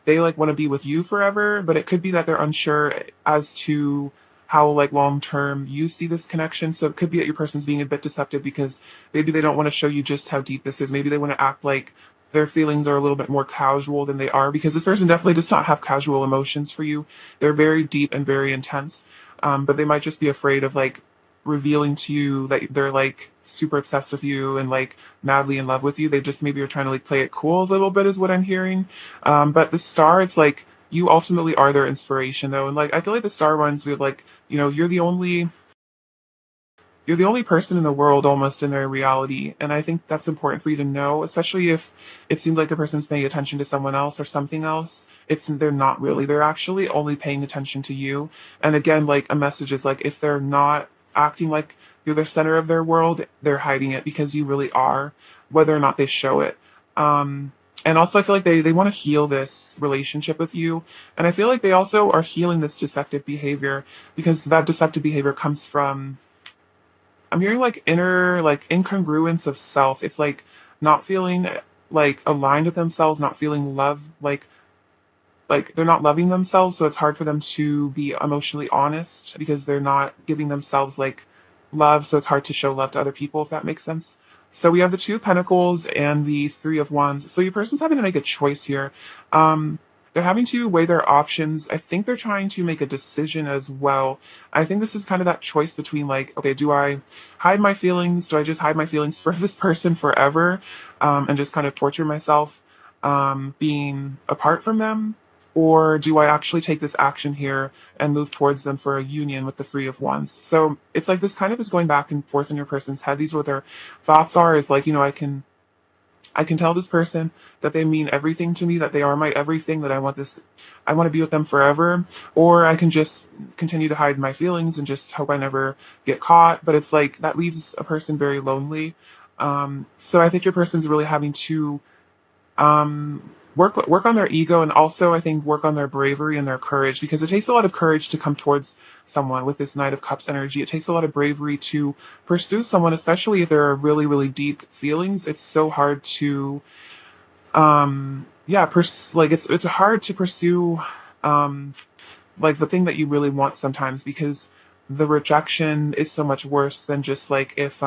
they like want to be with you forever, but it could be that they're unsure as to how like long term you see this connection. So it could be that your person's being a bit deceptive because maybe they don't want to show you just how deep this is. Maybe they want to act like their feelings are a little bit more casual than they are, because this person definitely does not have casual emotions for you. They're very deep and very intense. But they might just be afraid of like revealing to you that they're like super obsessed with you and like madly in love with you. They just maybe are trying to like play it cool a little bit is what I'm hearing. But the Star, it's like you ultimately are their inspiration though. And like I feel like the Star ones with like, you're the only you're the only person in the world almost in their reality. And I think that's important for you to know, especially if it seems like a person's paying attention to someone else or something else. They're not really. They're actually only paying attention to you. And again, like a message is like if they're not acting like you're the center of their world, they're hiding it because you really are, whether or not they show it. Um, and also, I feel like they want to heal this relationship with you. And I feel like they also are healing this deceptive behavior because that deceptive behavior comes from, I'm hearing like inner like incongruence of self. It's like not feeling like aligned with themselves, not feeling love, like they're not loving themselves, so it's hard for them to be emotionally honest because they're not giving themselves like love, so it's hard to show love to other people, if that makes sense. So we have the two of pentacles and the three of wands. So your person's having to make a choice here. They're having to weigh their options. I think they're trying to make a decision as well. I think this is kind of that choice between like, okay, do I hide my feelings? Do I just hide my feelings for this person forever, and just kind of torture myself, being apart from them? Or do I actually take this action here and move towards them for a union with the three of wands? So it's like this kind of is going back and forth in your person's head. These are what their thoughts are, is like, I can tell this person that they mean everything to me, that they are my everything, that I want to be with them forever, or I can just continue to hide my feelings and just hope I never get caught. But it's like that leaves a person very lonely. So I think your person's really having to work on their ego, and also I think work on their bravery and their courage, because it takes a lot of courage to come towards someone with this Knight of Cups energy. It takes a lot of bravery to pursue someone, especially if there are really, really deep feelings. It's so hard to yeah, like it's hard to pursue like the thing that you really want sometimes, because the rejection is so much worse than just like if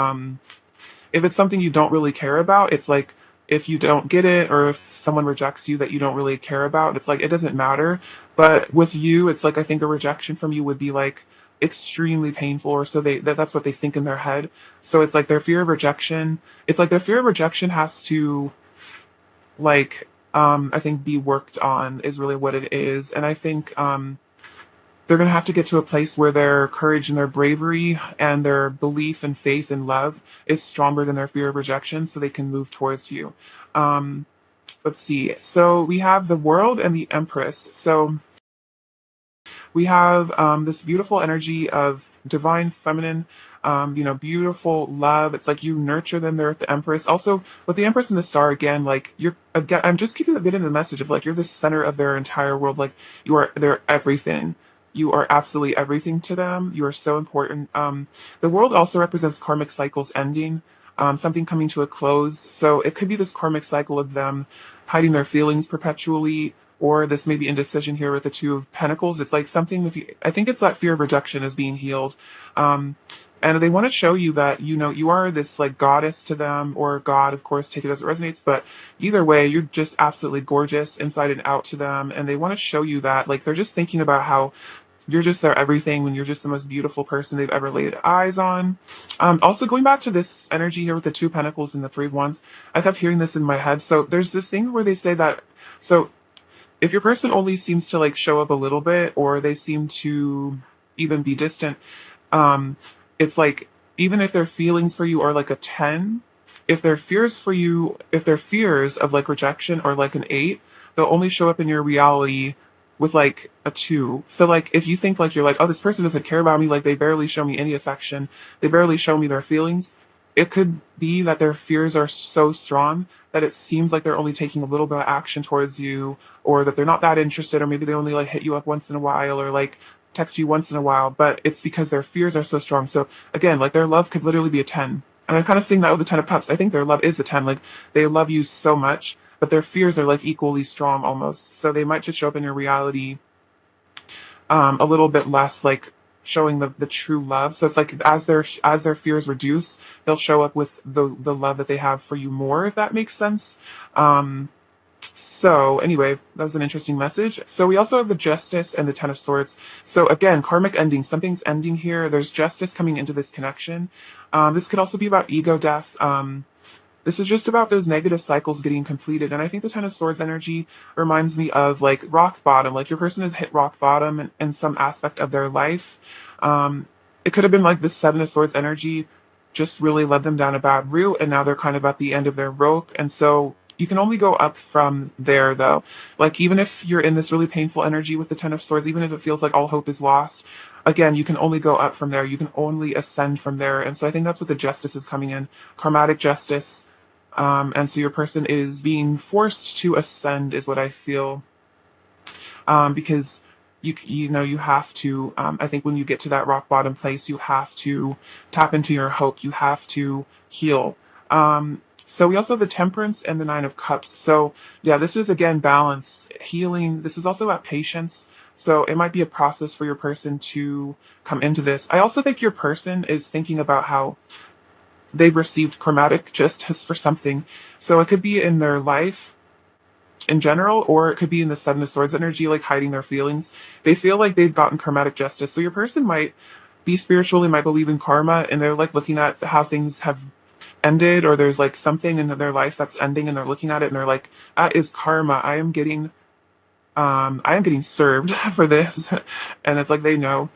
it's something you don't really care about. It's like if you don't get it, or if someone rejects you that you don't really care about, it's like it doesn't matter. But with you, it's like I think a rejection from you would be like extremely painful, or so that's what they think in their head. So it's like their fear of rejection. It's like their fear of rejection has to, like, I think be worked on, is really what it is. And I think they're going to have to get to a place where their courage and their bravery and their belief and faith and love is stronger than their fear of rejection, so they can move towards you. Um, let's see. So we have the World and the Empress. So we have this beautiful energy of divine feminine, beautiful love. It's like you nurture them there with the Empress. Also, with the Empress and the Star, again, like you're, again, I'm just giving a bit of the message of like you're the center of their entire world. Like you are their everything. You are absolutely everything to them. You are so important. The World also represents karmic cycles ending, something coming to a close. So it could be this karmic cycle of them hiding their feelings perpetually, or this maybe indecision here with the Two of Pentacles. It's like something with you. I think it's that fear of rejection is being healed. And they want to show you that, you are this like goddess to them, or God, of course, take it as it resonates. But either way, you're just absolutely gorgeous inside and out to them. And they want to show you that, like, they're just thinking about how you're just their everything, when you're just the most beautiful person they've ever laid eyes on. Also, going back to this energy here with the Two of Pentacles and the Three of Wands, I kept hearing this in my head. So there's this thing where they say that, so if your person only seems to like show up a little bit, or they seem to even be distant, um, it's like even if their feelings for you are like a 10, if their fears of like rejection are like an 8, they'll only show up in your reality with like a 2. So like if you think like you're like, oh, this person doesn't care about me, like they barely show me any affection, they barely show me their feelings, it could be that their fears are so strong that it seems like they're only taking a little bit of action towards you, or that they're not that interested, or maybe they only like hit you up once in a while, or like text you once in a while, but it's because their fears are so strong. So again, like their love could literally be a 10. And I'm kind of seeing that with the Ten of Cups. I think their love is a 10. Like they love you so much, but their fears are like equally strong almost. So they might just show up in your reality a little bit less, like showing the true love. So it's like as their fears reduce, they'll show up with the love that they have for you more, if that makes sense. So anyway, that was an interesting message. So we also have the Justice and the Ten of Swords. So again, karmic ending. Something's ending here. There's justice coming into this connection. This could also be about ego death. This is just about those negative cycles getting completed. And I think the Ten of Swords energy reminds me of like rock bottom. Like your person has hit rock bottom in some aspect of their life. it could have been like the Seven of Swords energy just really led them down a bad route, and now they're kind of at the end of their rope. And so you can only go up from there, though. Like, even if you're in this really painful energy with the Ten of Swords, even if it feels like all hope is lost, again, you can only go up from there. You can only ascend from there. And so I think that's what the Justice is coming in, karmatic justice. And so your person is being forced to ascend, is what I feel, because you know you have to. I think when you get to that rock bottom place, you have to tap into your hope. You have to heal. So we also have the Temperance and the Nine of Cups. So yeah, this is again balance, healing. This is also about patience. So it might be a process for your person to come into this. I also think your person is thinking about how they've received chromatic justice for something. So it could be in their life in general, or it could be in the Seven of Swords energy, like hiding their feelings. They feel like they've gotten karmatic justice. So your person might be spiritual, they might believe in karma, and they're like looking at how things have ended, or there's like something in their life that's ending, and they're looking at it and they're like, that is karma. I am getting served for this. And it's like they know.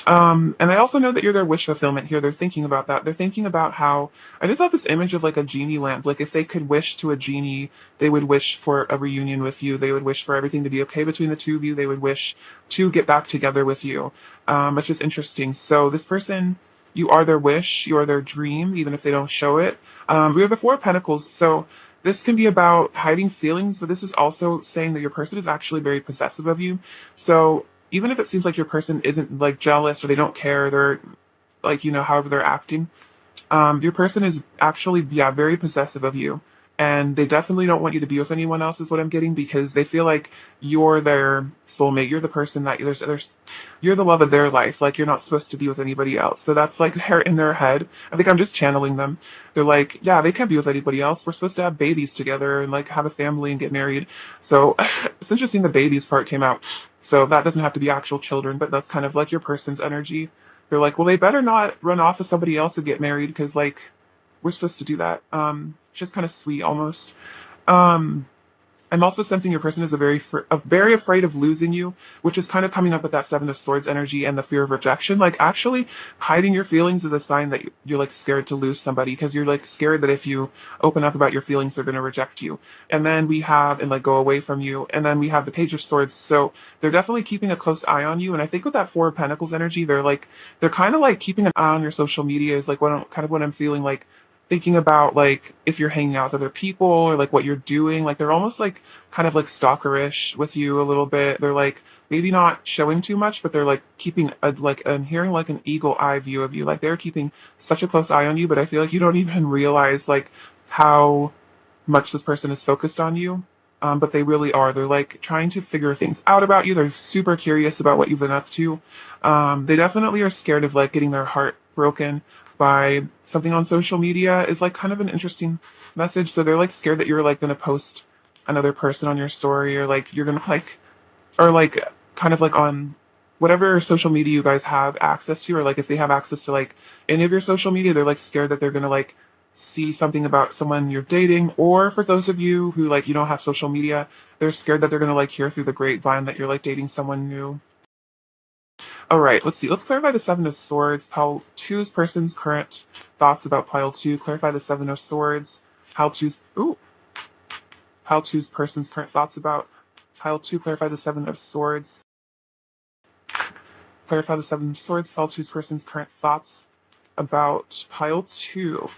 And I also know that you're their wish fulfillment here. They're thinking about that. They're thinking about how I just have this image of like a genie lamp. Like if they could wish to a genie, they would wish for a reunion with you. They would wish for everything to be okay between the two of you. They would wish to get back together with you. It's just interesting. So this person, you are their wish, you are their dream, even if they don't show it. We have the Four of Pentacles. So this can be about hiding feelings, but this is also saying that your person is actually very possessive of you. So even if it seems like your person isn't like jealous or they don't care, they're like, however they're acting, your person is actually, yeah, very possessive of you. And they definitely don't want you to be with anyone else, is what I'm getting, because they feel like you're their soulmate. You're the person that you're the love of their life. Like you're not supposed to be with anybody else. So that's like they're in their head. I think I'm just channeling them. They're like, yeah, they can't be with anybody else. We're supposed to have babies together and like have a family and get married. So it's interesting the babies part came out. So that doesn't have to be actual children, but that's kind of like your person's energy. They're like, well, they better not run off with somebody else and get married because like we're supposed to do that. It's just kind of sweet almost. Um, I'm also sensing your person is very afraid of losing you, which is kind of coming up with that Seven of Swords energy and the fear of rejection. Like actually hiding your feelings is a sign that you're like scared to lose somebody, because you're like scared that if you open up about your feelings, they're going to reject you. And then and like go away from you. And then we have the Page of Swords. So they're definitely keeping a close eye on you. And I think with that Four of Pentacles energy, they're kind of like keeping an eye on your social media is like what I'm feeling, like thinking about like if you're hanging out with other people or like what you're doing. Like they're almost like kind of like stalkerish with you a little bit. They're like maybe not showing too much, but they're like keeping I'm hearing like an eagle eye view of you. Like they're keeping such a close eye on you, but I feel like you don't even realize like how much this person is focused on you. But they really are. They're like trying to figure things out about you. They're super curious about what you've been up to. They definitely are scared of like getting their heart broken by something on social media, is like kind of an interesting message. So they're like scared that you're like going to post another person on your story, or like you're going to like, or like kind of like on whatever social media you guys have access to, or like if they have access to like any of your social media, they're like scared that they're going to like see something about someone you're dating. Or for those of you who like you don't have social media, they're scared that they're going to like hear through the grapevine that you're like dating someone new. All right, let's see. Let's clarify the Seven of Swords. Pile two's person's current thoughts about pile two. Clarify the Seven of Swords. Pile two's person's current thoughts about pile two. Clarify the Seven of Swords. Clarify the Seven of Swords. Pile two's person's current thoughts about pile two.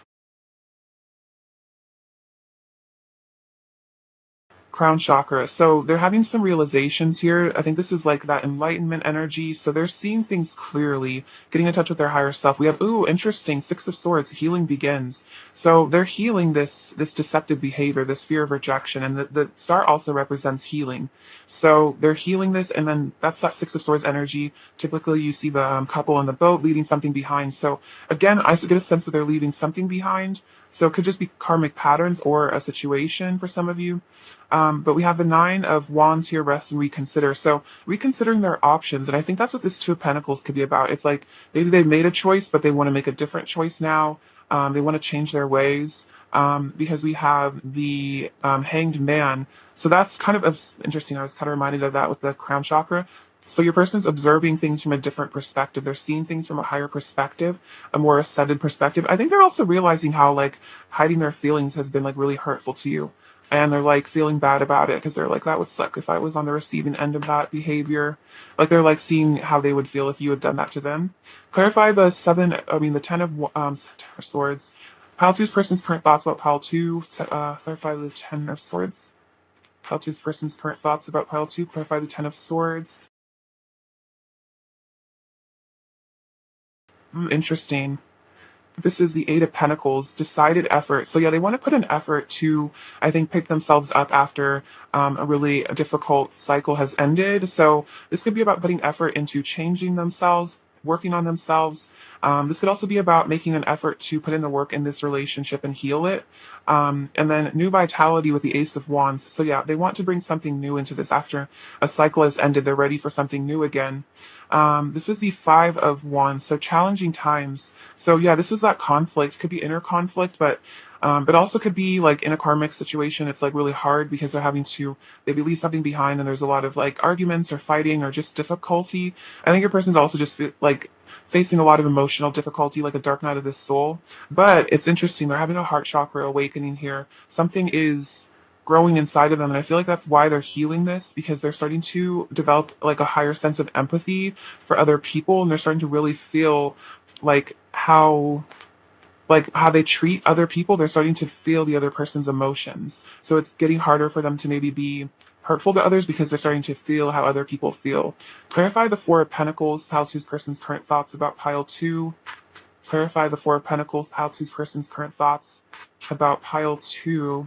Crown chakra. So they're having some realizations here. I think this is like that enlightenment energy. So they're seeing things clearly, getting in touch with their higher self. We have, interesting, Six of Swords, healing begins. So they're healing this deceptive behavior, this fear of rejection. And the star also represents healing. So they're healing this, and then that's that Six of Swords energy. Typically you see the couple on the boat leaving something behind. So again, I get a sense that they're leaving something behind. So it could just be karmic patterns or a situation for some of you. But we have the Nine of Wands here, rest and reconsider. So reconsidering their options. And I think that's what this Two of Pentacles could be about. It's like maybe they've made a choice, but they want to make a different choice now. They want to change their ways. because we have the Hanged Man. So that's kind of interesting. I was kind of reminded of that with the crown chakra. So your person's observing things from a different perspective. They're seeing things from a higher perspective, a more ascended perspective. I think they're also realizing how like hiding their feelings has been like really hurtful to you. And they're like feeling bad about it because they're like, that would suck if I was on the receiving end of that behavior. Like they're like seeing how they would feel if you had done that to them. Clarify the 10 of swords. Pile two's person's current thoughts about pile two. Clarify the 10 of swords. Pile two's person's current thoughts about pile two. Clarify the 10 of swords. Interesting. This is the Eight of Pentacles, decided effort. So yeah, they want to put an effort to, I think, pick themselves up after a really difficult cycle has ended. So this could be about putting effort into changing themselves, working on themselves. This could also be about making an effort to put in the work in this relationship and heal it. And then new vitality with the Ace of Wands. So yeah, they want to bring something new into this after a cycle has ended. They're ready for something new again. This is the Five of Wands, so challenging times. So yeah, this is that conflict. Could be inner conflict, but also could be like in a karmic situation. It's like really hard because maybe leave something behind, and there's a lot of like arguments or fighting or just difficulty. I think your person's also just like facing a lot of emotional difficulty, like a dark night of the soul. But it's interesting. They're having a heart chakra awakening here. Something is growing inside of them, and I feel like that's why they're healing this, because they're starting to develop like a higher sense of empathy for other people, and they're starting to really feel like how they treat other people. They're starting to feel the other person's emotions, so it's getting harder for them to maybe be hurtful to others because they're starting to feel how other people feel. Clarify the Four of Pentacles, pile two's person's current thoughts about pile two. Clarify the Four of Pentacles, pile two's person's current thoughts about pile two.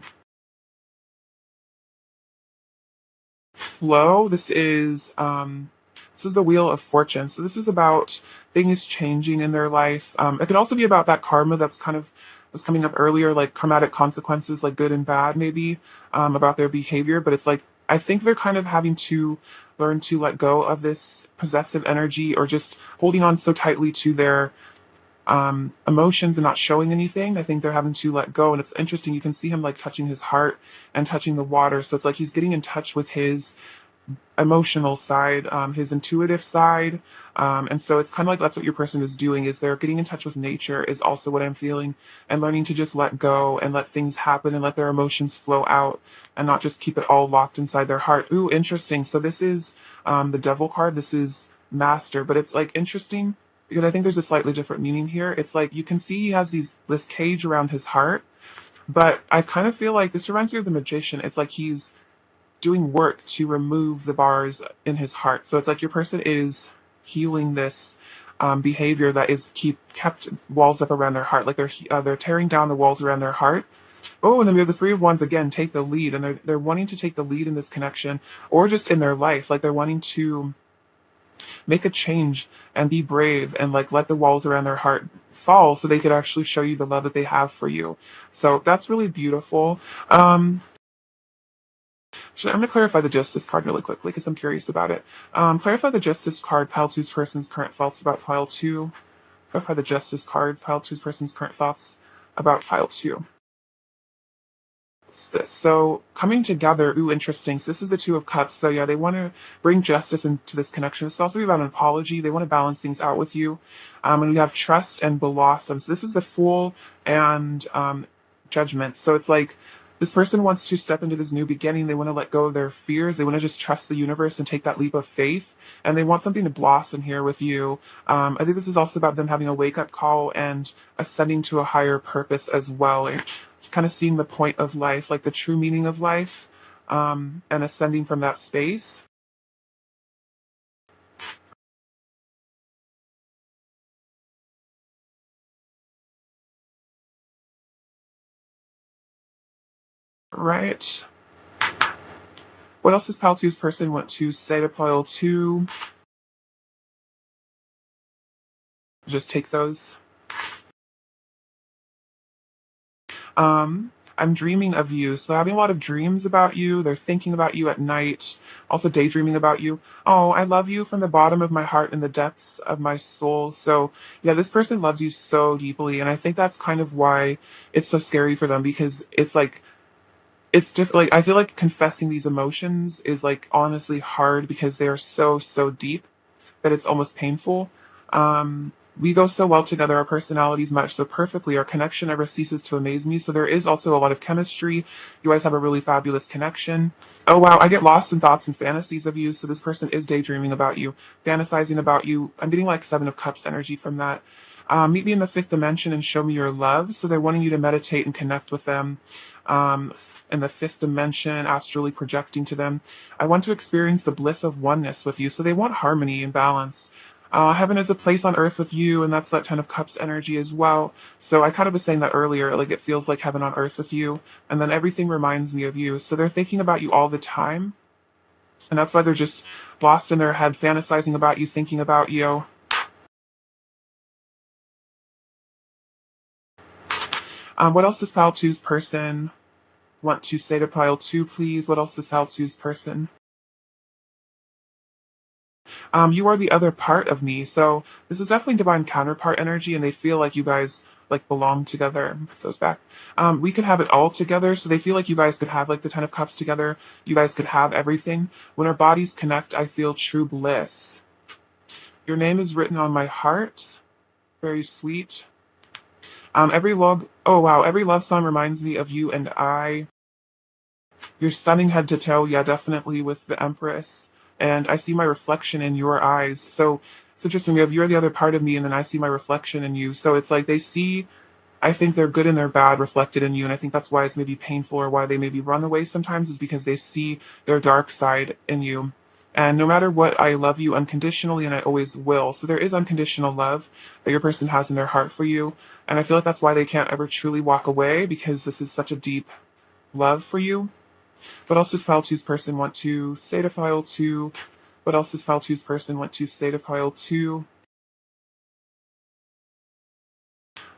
Flow. This is the Wheel of Fortune. So this is about things changing in their life. It could also be about that karma that's kind of was coming up earlier, like karmatic consequences, like good and bad, maybe, about their behavior. But it's like I think they're kind of having to learn to let go of this possessive energy, or just holding on so tightly to their emotions and not showing anything. I think they're having to let go. And it's interesting. You can see him like touching his heart and touching the water. So it's like he's getting in touch with his emotional side, his intuitive side. And so it's kind of like that's what your person is doing, is they're getting in touch with nature is also what I'm feeling, and learning to just let go and let things happen and let their emotions flow out and not just keep it all locked inside their heart. Ooh, interesting. So this is the Devil card. This is Master, but it's like interesting because I think there's a slightly different meaning here. It's like you can see he has this cage around his heart, but I kind of feel like this reminds me of the Magician. It's like he's doing work to remove the bars in his heart. So it's like your person is healing this behavior that is kept walls up around their heart. Like they're tearing down the walls around their heart. Oh, and then we have the Three of Wands again. Take the lead, and they're wanting to take the lead in this connection, or just in their life. Like they're wanting to make a change and be brave and like let the walls around their heart fall so they could actually show you the love that they have for you. So that's really beautiful. I'm going to clarify the Justice card really quickly because I'm curious about it. Clarify the Justice card, pile two's person's current thoughts about pile two. Clarify the Justice card, pile two's person's current thoughts about pile two. What's this? So coming together, ooh, interesting. So this is the Two of Cups. So yeah, they want to bring justice into this connection. This could also be about an apology. They want to balance things out with you. And we have trust and blossom. So this is the Fool and Judgment. So it's like this person wants to step into this new beginning. They want to let go of their fears. They want to just trust the universe and take that leap of faith. And they want something to blossom here with you. I think this is also about them having a wake up call and ascending to a higher purpose as well. And kind of seeing the point of life, like the true meaning of life, and ascending from that space. Right. What else does Pile 2's person want to say to Pile 2? Just take those. I'm dreaming of you. So they're having a lot of dreams about you. They're thinking about you at night, also daydreaming about you. Oh, I love you from the bottom of my heart and the depths of my soul. So yeah, this person loves you so deeply. And I think that's kind of why it's so scary for them, because it's like, it's like I feel like confessing these emotions is like honestly hard because they are so deep that it's almost painful. We go so well together, our personalities match so perfectly, our connection never ceases to amaze me. So there is also a lot of chemistry. You guys have a really fabulous connection. Oh wow, I get lost in thoughts and fantasies of you. So this person is daydreaming about you, fantasizing about you. I'm getting like Seven of Cups energy from that. Meet me in the fifth dimension and show me your love. So they're wanting you to meditate and connect with them. Um, in the fifth dimension, astrally projecting to them. I want to experience the bliss of oneness with you. So they want harmony and balance. Heaven is a place on earth with you, and that's that Ten of Cups energy as well. So I kind of was saying that earlier, like it feels like heaven on earth with you, and then everything reminds me of you. So they're thinking about you all the time, and that's why they're just lost in their head, fantasizing about you, thinking about you. What else does Pile Two's person want to say to Pile Two, please? What else does Pile Two's person? You are the other part of me. So this is definitely divine counterpart energy, and they feel like you guys like belong together. Put those back. We could have it all together. So they feel like you guys could have like the Ten of Cups together. You guys could have everything. When our bodies connect, I feel true bliss. Your name is written on my heart. Very sweet. Oh wow, every love song reminds me of you and I. You're stunning head to toe, yeah, definitely with the Empress. And I see my reflection in your eyes. So it's interesting. We have you're the other part of me, and then I see my reflection in you. So it's like they see, I think their good and their bad reflected in you. And I think that's why it's maybe painful, or why they maybe run away sometimes, is because they see their dark side in you. And no matter what, I love you unconditionally, and I always will. So there is unconditional love that your person has in their heart for you. And I feel like that's why they can't ever truly walk away, because this is such a deep love for you. What else does File Two's person want to say to File Two? What else does File Two's person want to say to File Two?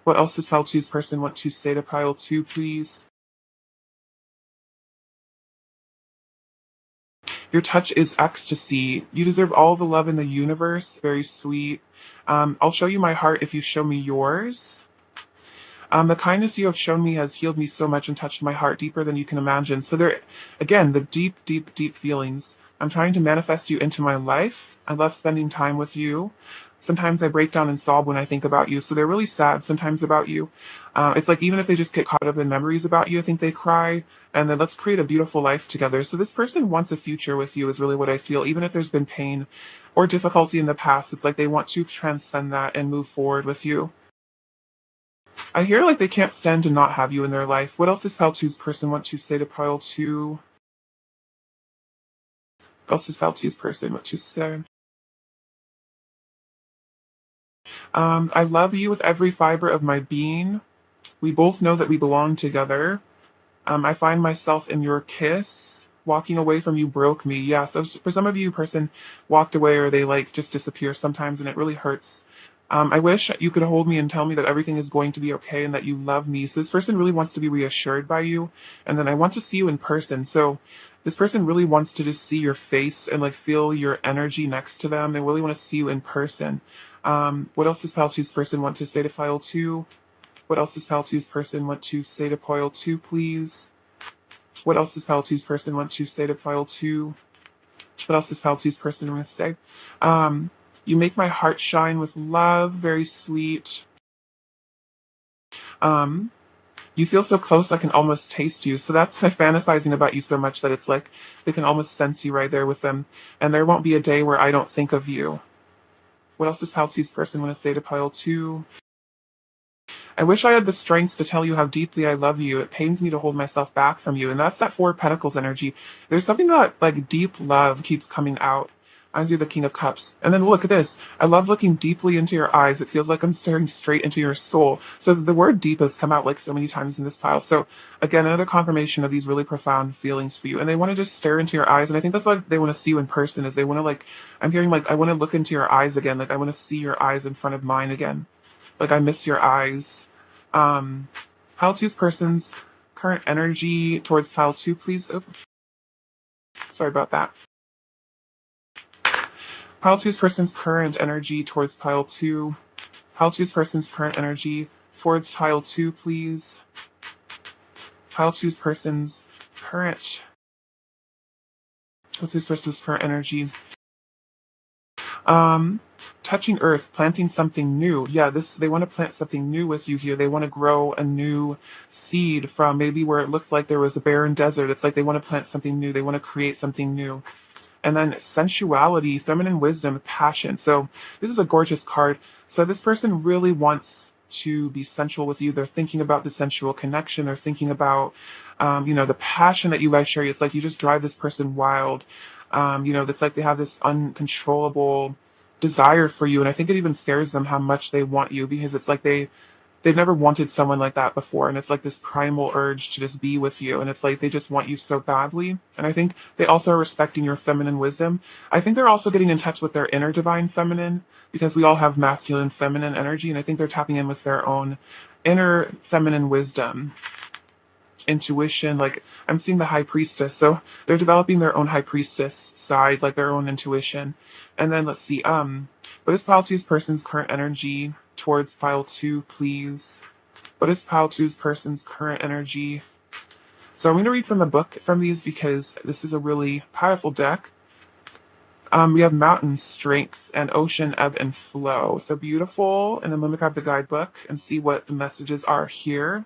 What else does File Two's person want to say to Pile Two, please? Your touch is ecstasy. You deserve all the love in the universe. Very sweet. I'll show you my heart if you show me yours. The kindness you have shown me has healed me so much and touched my heart deeper than you can imagine. So there, again, the deep feelings. I'm trying to manifest you into my life. I love spending time with you. Sometimes I break down and sob when I think about you. So they're really sad sometimes about you. It's like even if they just get caught up in memories about you, I think they cry. And then let's create a beautiful life together. So this person wants a future with you is really what I feel. Even if there's been pain or difficulty in the past, it's like they want to transcend that and move forward with you. I hear like they can't stand to not have you in their life. What else does Pile Two's person want to say to Pile Two? What else does Pile Two's person want to say? I love you with every fiber of my being. We both know that we belong together. I find myself in your kiss. Walking away from you broke me. Yeah, so for some of you, person walked away, or they like just disappear sometimes, and it really hurts. I wish you could hold me and tell me that everything is going to be okay and that you love me. So this person really wants to be reassured by you, and then I want to see you in person. So this person really wants to just see your face and like feel your energy next to them. They really want to see you in person. What else does Pile Two's person want to say to File Two? What else does Pile Two's person want to say to Pile Two, please? What else does Pile Two's person want to say to Pile Two? What else does Pile Two's person want to say? You make my heart shine with love. Very sweet. Um, you feel so close I can almost taste you. So that's fantasizing about you so much that it's like they can almost sense you right there with them. And there won't be a day where I don't think of you. What else does Pile Two's person want to say to Pile Two? I wish I had the strength to tell you how deeply I love you. It pains me to hold myself back from you. And that's that Four of Pentacles energy. There's something that like deep love keeps coming out. As you're the King of Cups. And then look at this. I love looking deeply into your eyes. It feels like I'm staring straight into your soul. So the word deep has come out like so many times in this pile. So again, another confirmation of these really profound feelings for you. And they want to just stare into your eyes. And I think that's why they want to see you in person, is they want to like, I'm hearing like, I want to look into your eyes again. Like I want to see your eyes in front of mine again. Like I miss your eyes. How Two's person's current energy towards pile 2, please? Oh, sorry about that. Pile 2's person's current energy towards pile 2. Pile 2's person's current energy towards pile 2, please. Pile 2's person's current. Pile 2's person's current energy. Touching earth, planting something new. Yeah, they want to plant something new with you here. They want to grow a new seed from maybe where it looked like there was a barren desert. It's like they want to plant something new. They want to create something new. And then sensuality, feminine wisdom, passion. So this is a gorgeous card. So this person really wants to be sensual with you. They're thinking about the sensual connection. They're thinking about, the passion that you guys share. It's like you just drive this person wild. It's like they have this uncontrollable desire for you. And I think it even scares them how much they want you, because it's like they've never wanted someone like that before, and it's like this primal urge to just be with you, and it's like they just want you so badly. And I think they also are respecting your feminine wisdom. I think they're also getting in touch with their inner divine feminine, because we all have masculine feminine energy, and I think they're tapping in with their own inner feminine wisdom, intuition. Like, I'm seeing the high priestess, so they're developing their own high priestess side, like their own intuition. And then let's see, what is pile 2's person's current energy towards pile 2, please? What is pile 2's person's current energy? So I'm going to read from the book from these, because this is a really powerful deck. We have mountain strength and ocean ebb and flow. So beautiful. And then let me grab the guidebook and see what the messages are here.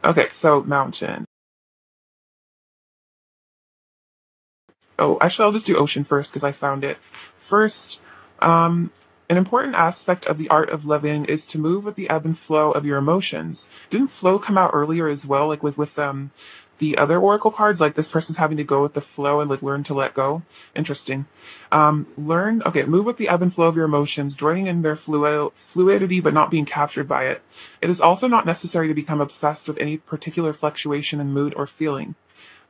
Okay, so mountain. Oh, actually, I'll just do ocean first because I found it. First, an important aspect of the art of living is to move with the ebb and flow of your emotions. Didn't flow come out earlier as well, like with the other oracle cards? Like, this person's having to go with the flow and like learn to let go. Interesting. Move with the ebb and flow of your emotions, joining in their fluidity but not being captured by it. It is also not necessary to become obsessed with any particular fluctuation in mood or feeling.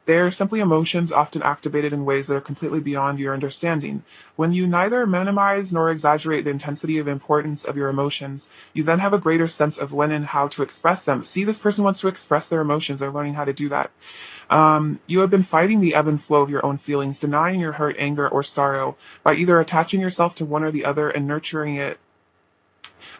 They are simply emotions, often activated in ways that are completely beyond your understanding. When you neither minimize nor exaggerate the intensity of importance of your emotions, you then have a greater sense of when and how to express them. See, this person wants to express their emotions. They're learning how to do that. You have been fighting the ebb and flow of your own feelings, denying your hurt, anger, or sorrow by either attaching yourself to one or the other and nurturing it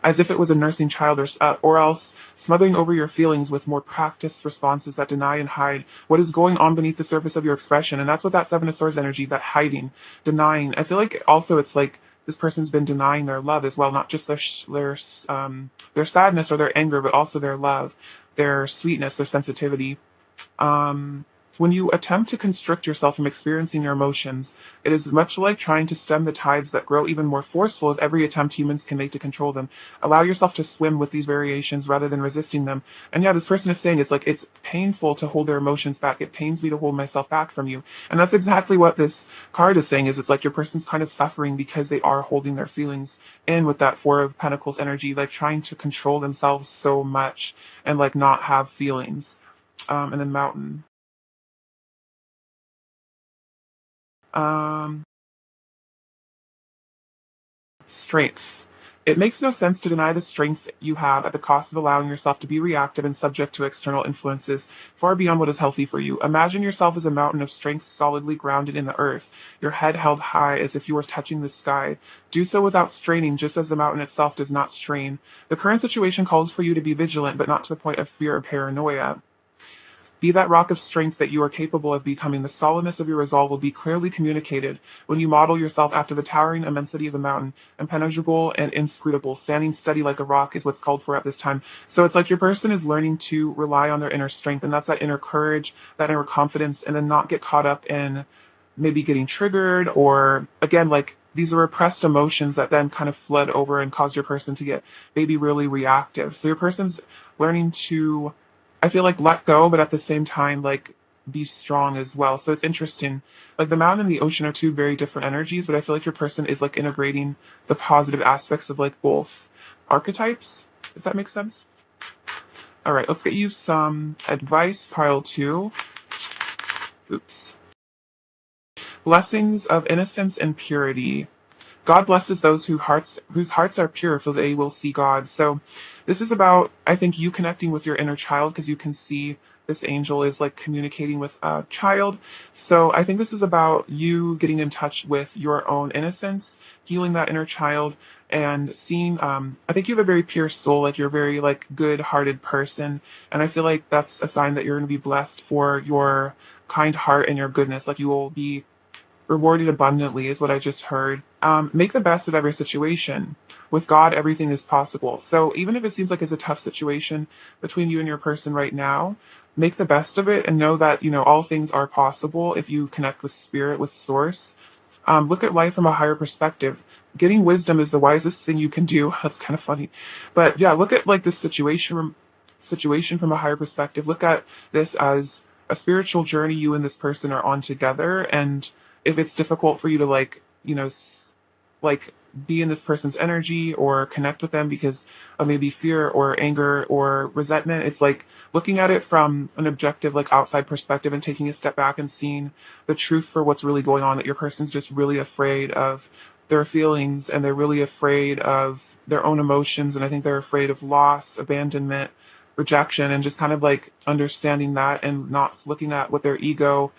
as if it was a nursing child, or else smothering over your feelings with more practiced responses that deny and hide what is going on beneath the surface of your expression. And that's what that Seven of Swords energy, that hiding, denying. I feel like also it's like this person's been denying their love as well, not just their sadness or their anger, but also their love, their sweetness, their sensitivity. When you attempt to constrict yourself from experiencing your emotions, it is much like trying to stem the tides that grow even more forceful with every attempt humans can make to control them. Allow yourself to swim with these variations rather than resisting them. And yeah, this person is saying it's like it's painful to hold their emotions back. It pains me to hold myself back from you. And that's exactly what this card is saying, is it's like your person's kind of suffering because they are holding their feelings in with that Four of Pentacles energy, like trying to control themselves so much and like not have feelings. And then mountain. Strength. It makes no sense to deny the strength you have at the cost of allowing yourself to be reactive and subject to external influences far beyond what is healthy for you. Imagine yourself as a mountain of strength solidly grounded in the earth, your head held high as if you were touching the sky. Do so without straining, just as the mountain itself does not strain. The current situation calls for you to be vigilant, but not to the point of fear or paranoia. Be that rock of strength that you are capable of becoming. The solidness of your resolve will be clearly communicated when you model yourself after the towering immensity of the mountain, impenetrable and inscrutable. Standing steady like a rock is what's called for at this time. So it's like your person is learning to rely on their inner strength, and that's that inner courage, that inner confidence, and then not get caught up in maybe getting triggered, or again, like these are repressed emotions that then kind of flood over and cause your person to get maybe really reactive. So your person's learning to, I feel like, let go, but at the same time, like, be strong as well. So it's interesting. Like, the mountain and the ocean are two very different energies, but I feel like your person is like integrating the positive aspects of like both archetypes. Does that make sense? All right, let's get you some advice, pile 2. Oops. Blessings of innocence and purity. God blesses those whose hearts are pure, for they will see God. So This is about, I think, you connecting with your inner child, because you can see this angel is like communicating with a child. So I think this is about you getting in touch with your own innocence, healing that inner child, and seeing. I think you have a very pure soul, like you're a very like good-hearted person, and I feel like that's a sign that you're going to be blessed for your kind heart and your goodness. Like you will be rewarded abundantly, is what I just heard. Make the best of every situation. With God, everything is possible. So even if it seems like it's a tough situation between you and your person right now, make the best of it and know that, all things are possible if you connect with spirit, with source. Look at life from a higher perspective. Getting wisdom is the wisest thing you can do. That's kind of funny. But yeah, look at like this situation from a higher perspective. Look at this as a spiritual journey you and this person are on together. And if it's difficult for you to like, like be in this person's energy or connect with them because of maybe fear or anger or resentment, it's like looking at it from an objective, like outside perspective, and taking a step back and seeing the truth for what's really going on, that your person's just really afraid of their feelings, and they're really afraid of their own emotions. And I think they're afraid of loss, abandonment, rejection, and just kind of like understanding that and not looking at what their ego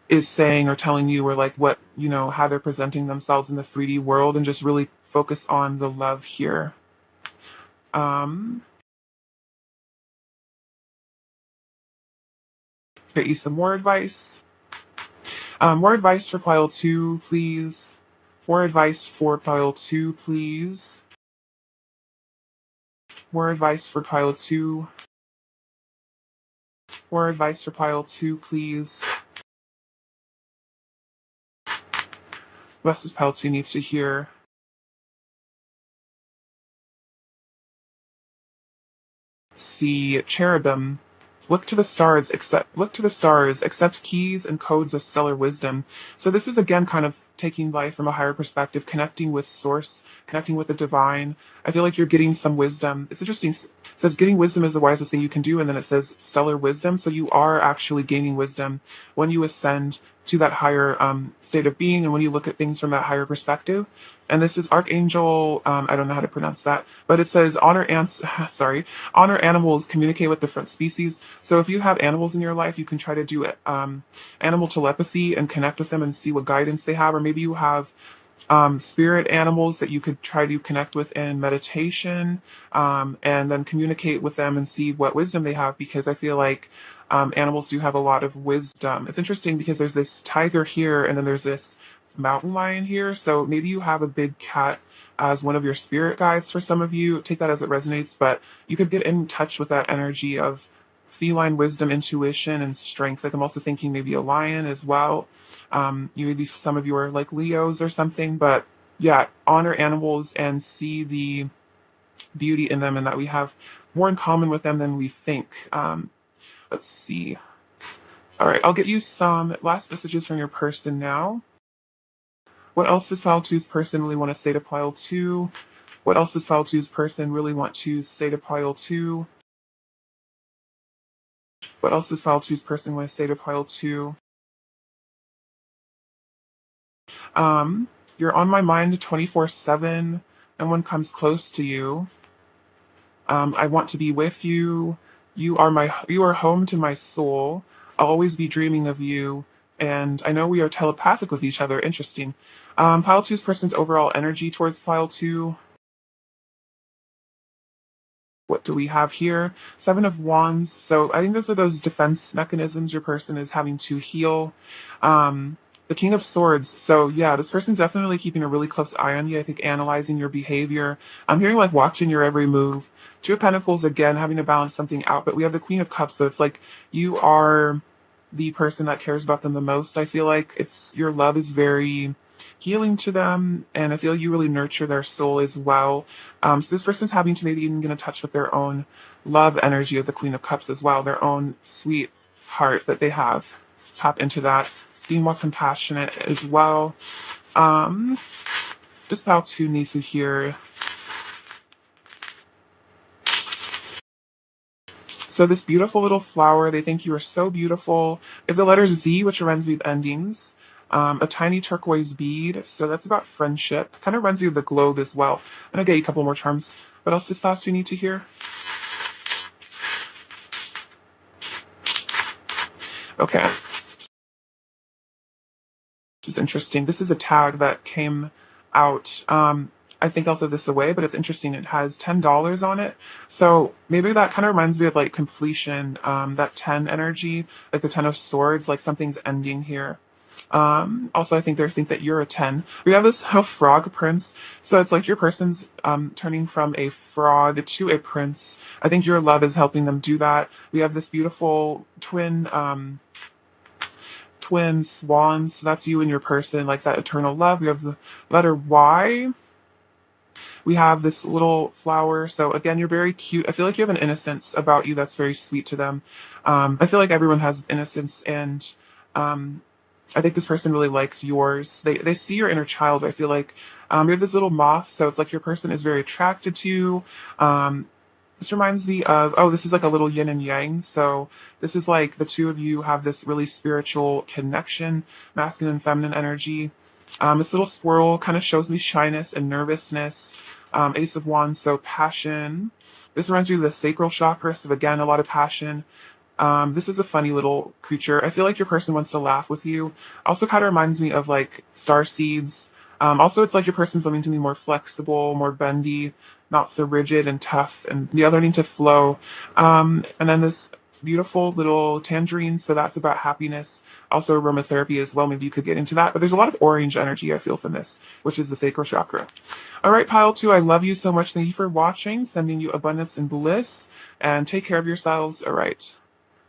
is saying or telling you, or like what, how they're presenting themselves in the 3D world, and just really focus on the love here. Um, get you some more advice. More advice for pile two, please. More advice for pile two, please. More advice for pile two. More advice for pile two, please. What else does pile two needs to hear? See cherubim. Look to the stars, accept keys and codes of stellar wisdom. So this is again kind of taking life from a higher perspective, connecting with source, connecting with the divine. I feel like you're getting some wisdom. It's interesting. It says getting wisdom is the wisest thing you can do, and then it says stellar wisdom. So you are actually gaining wisdom when you ascend to that higher state of being, and when you look at things from that higher perspective. And this is Archangel. I don't know how to pronounce that, but it says honor ants. Sorry, honor animals, communicate with different species. So if you have animals in your life, you can try to do animal telepathy and connect with them and see what guidance they have. Or maybe you have spirit animals that you could try to connect with in meditation, and then communicate with them and see what wisdom they have, because I feel like animals do have a lot of wisdom. It's interesting because there's this tiger here and then there's this mountain lion here. So maybe you have a big cat as one of your spirit guides. For some of you, take that as it resonates, but you could get in touch with that energy of feline wisdom, intuition, and strength. Like I'm also thinking maybe a lion as well. You maybe some of you are like Leos or something, but yeah, honor animals and see the beauty in them, and that we have more in common with them than we think. Let's see. All right, I'll get you some last messages from your person now. What else does pile two's person really want to say to pile two? What else does pile two's person really want to say to pile two? What else does pile two's person want to say to pile two? You're on my mind 24/7. No one comes close to you. I want to be with you. You are home to my soul. I'll always be dreaming of you. And I know we are telepathic with each other. Interesting. Pile two's person's overall energy towards pile two. What do we have here? Seven of Wands. So I think those are those defense mechanisms your person is having to heal. The King of Swords. So yeah, this person's definitely keeping a really close eye on you. I think analyzing your behavior. I'm hearing like watching your every move. Two of Pentacles, again, having to balance something out. But we have the Queen of Cups. So it's like you are the person that cares about them the most. I feel like your love is very healing to them, and I feel you really nurture their soul as well. So this person's having to maybe even get in touch with their own love energy of the Queen of Cups as well, their own sweet heart that they have. Tap into that, being more compassionate as well. Just about who needs to hear. So this beautiful little flower, they think you are so beautiful. If the letter Z, which rhymes with endings, a tiny turquoise bead. So that's about friendship. Kind of runs you the globe as well. I'm gonna get you a couple more charms. What else is fast you need to hear? Okay. Which is interesting. This is a tag that came out. I think I'll throw this away, but it's interesting. It has $10 on it. So maybe that kind of reminds me of like completion, that 10 energy, like the 10 of swords, like something's ending here. Also, I think they think that you're a 10. We have this frog prince. So it's like your person's turning from a frog to a prince. I think your love is helping them do that. We have this beautiful twin swans. So that's you and your person, like that eternal love. We have the letter Y. We have this little flower. So again, you're very cute. I feel like you have an innocence about you that's very sweet to them. I feel like everyone has innocence, and I think this person really likes yours. They see your inner child. I feel like you have this little moth, so it's like your person is very attracted to you. This reminds me of, oh, this is like a little yin and yang. So this is like the two of you have this really spiritual connection, masculine and feminine energy. This little squirrel kind of shows me shyness and nervousness. Ace of Wands, so passion. This reminds me of the sacral chakra, so again, a lot of passion. This is a funny little creature. I feel like your person wants to laugh with you. Also kind of reminds me of like star seeds. Also, it's like your person's wanting to be more flexible, more bendy, not so rigid and tough, and the other need to flow. And then this beautiful little tangerine, so that's about happiness. Also aromatherapy as well. Maybe you could get into that. But there's a lot of orange energy I feel from this, which is the sacral chakra. All right, pile 2, I love you so much. Thank you for watching. Sending you abundance and bliss. And take care of yourselves. All right.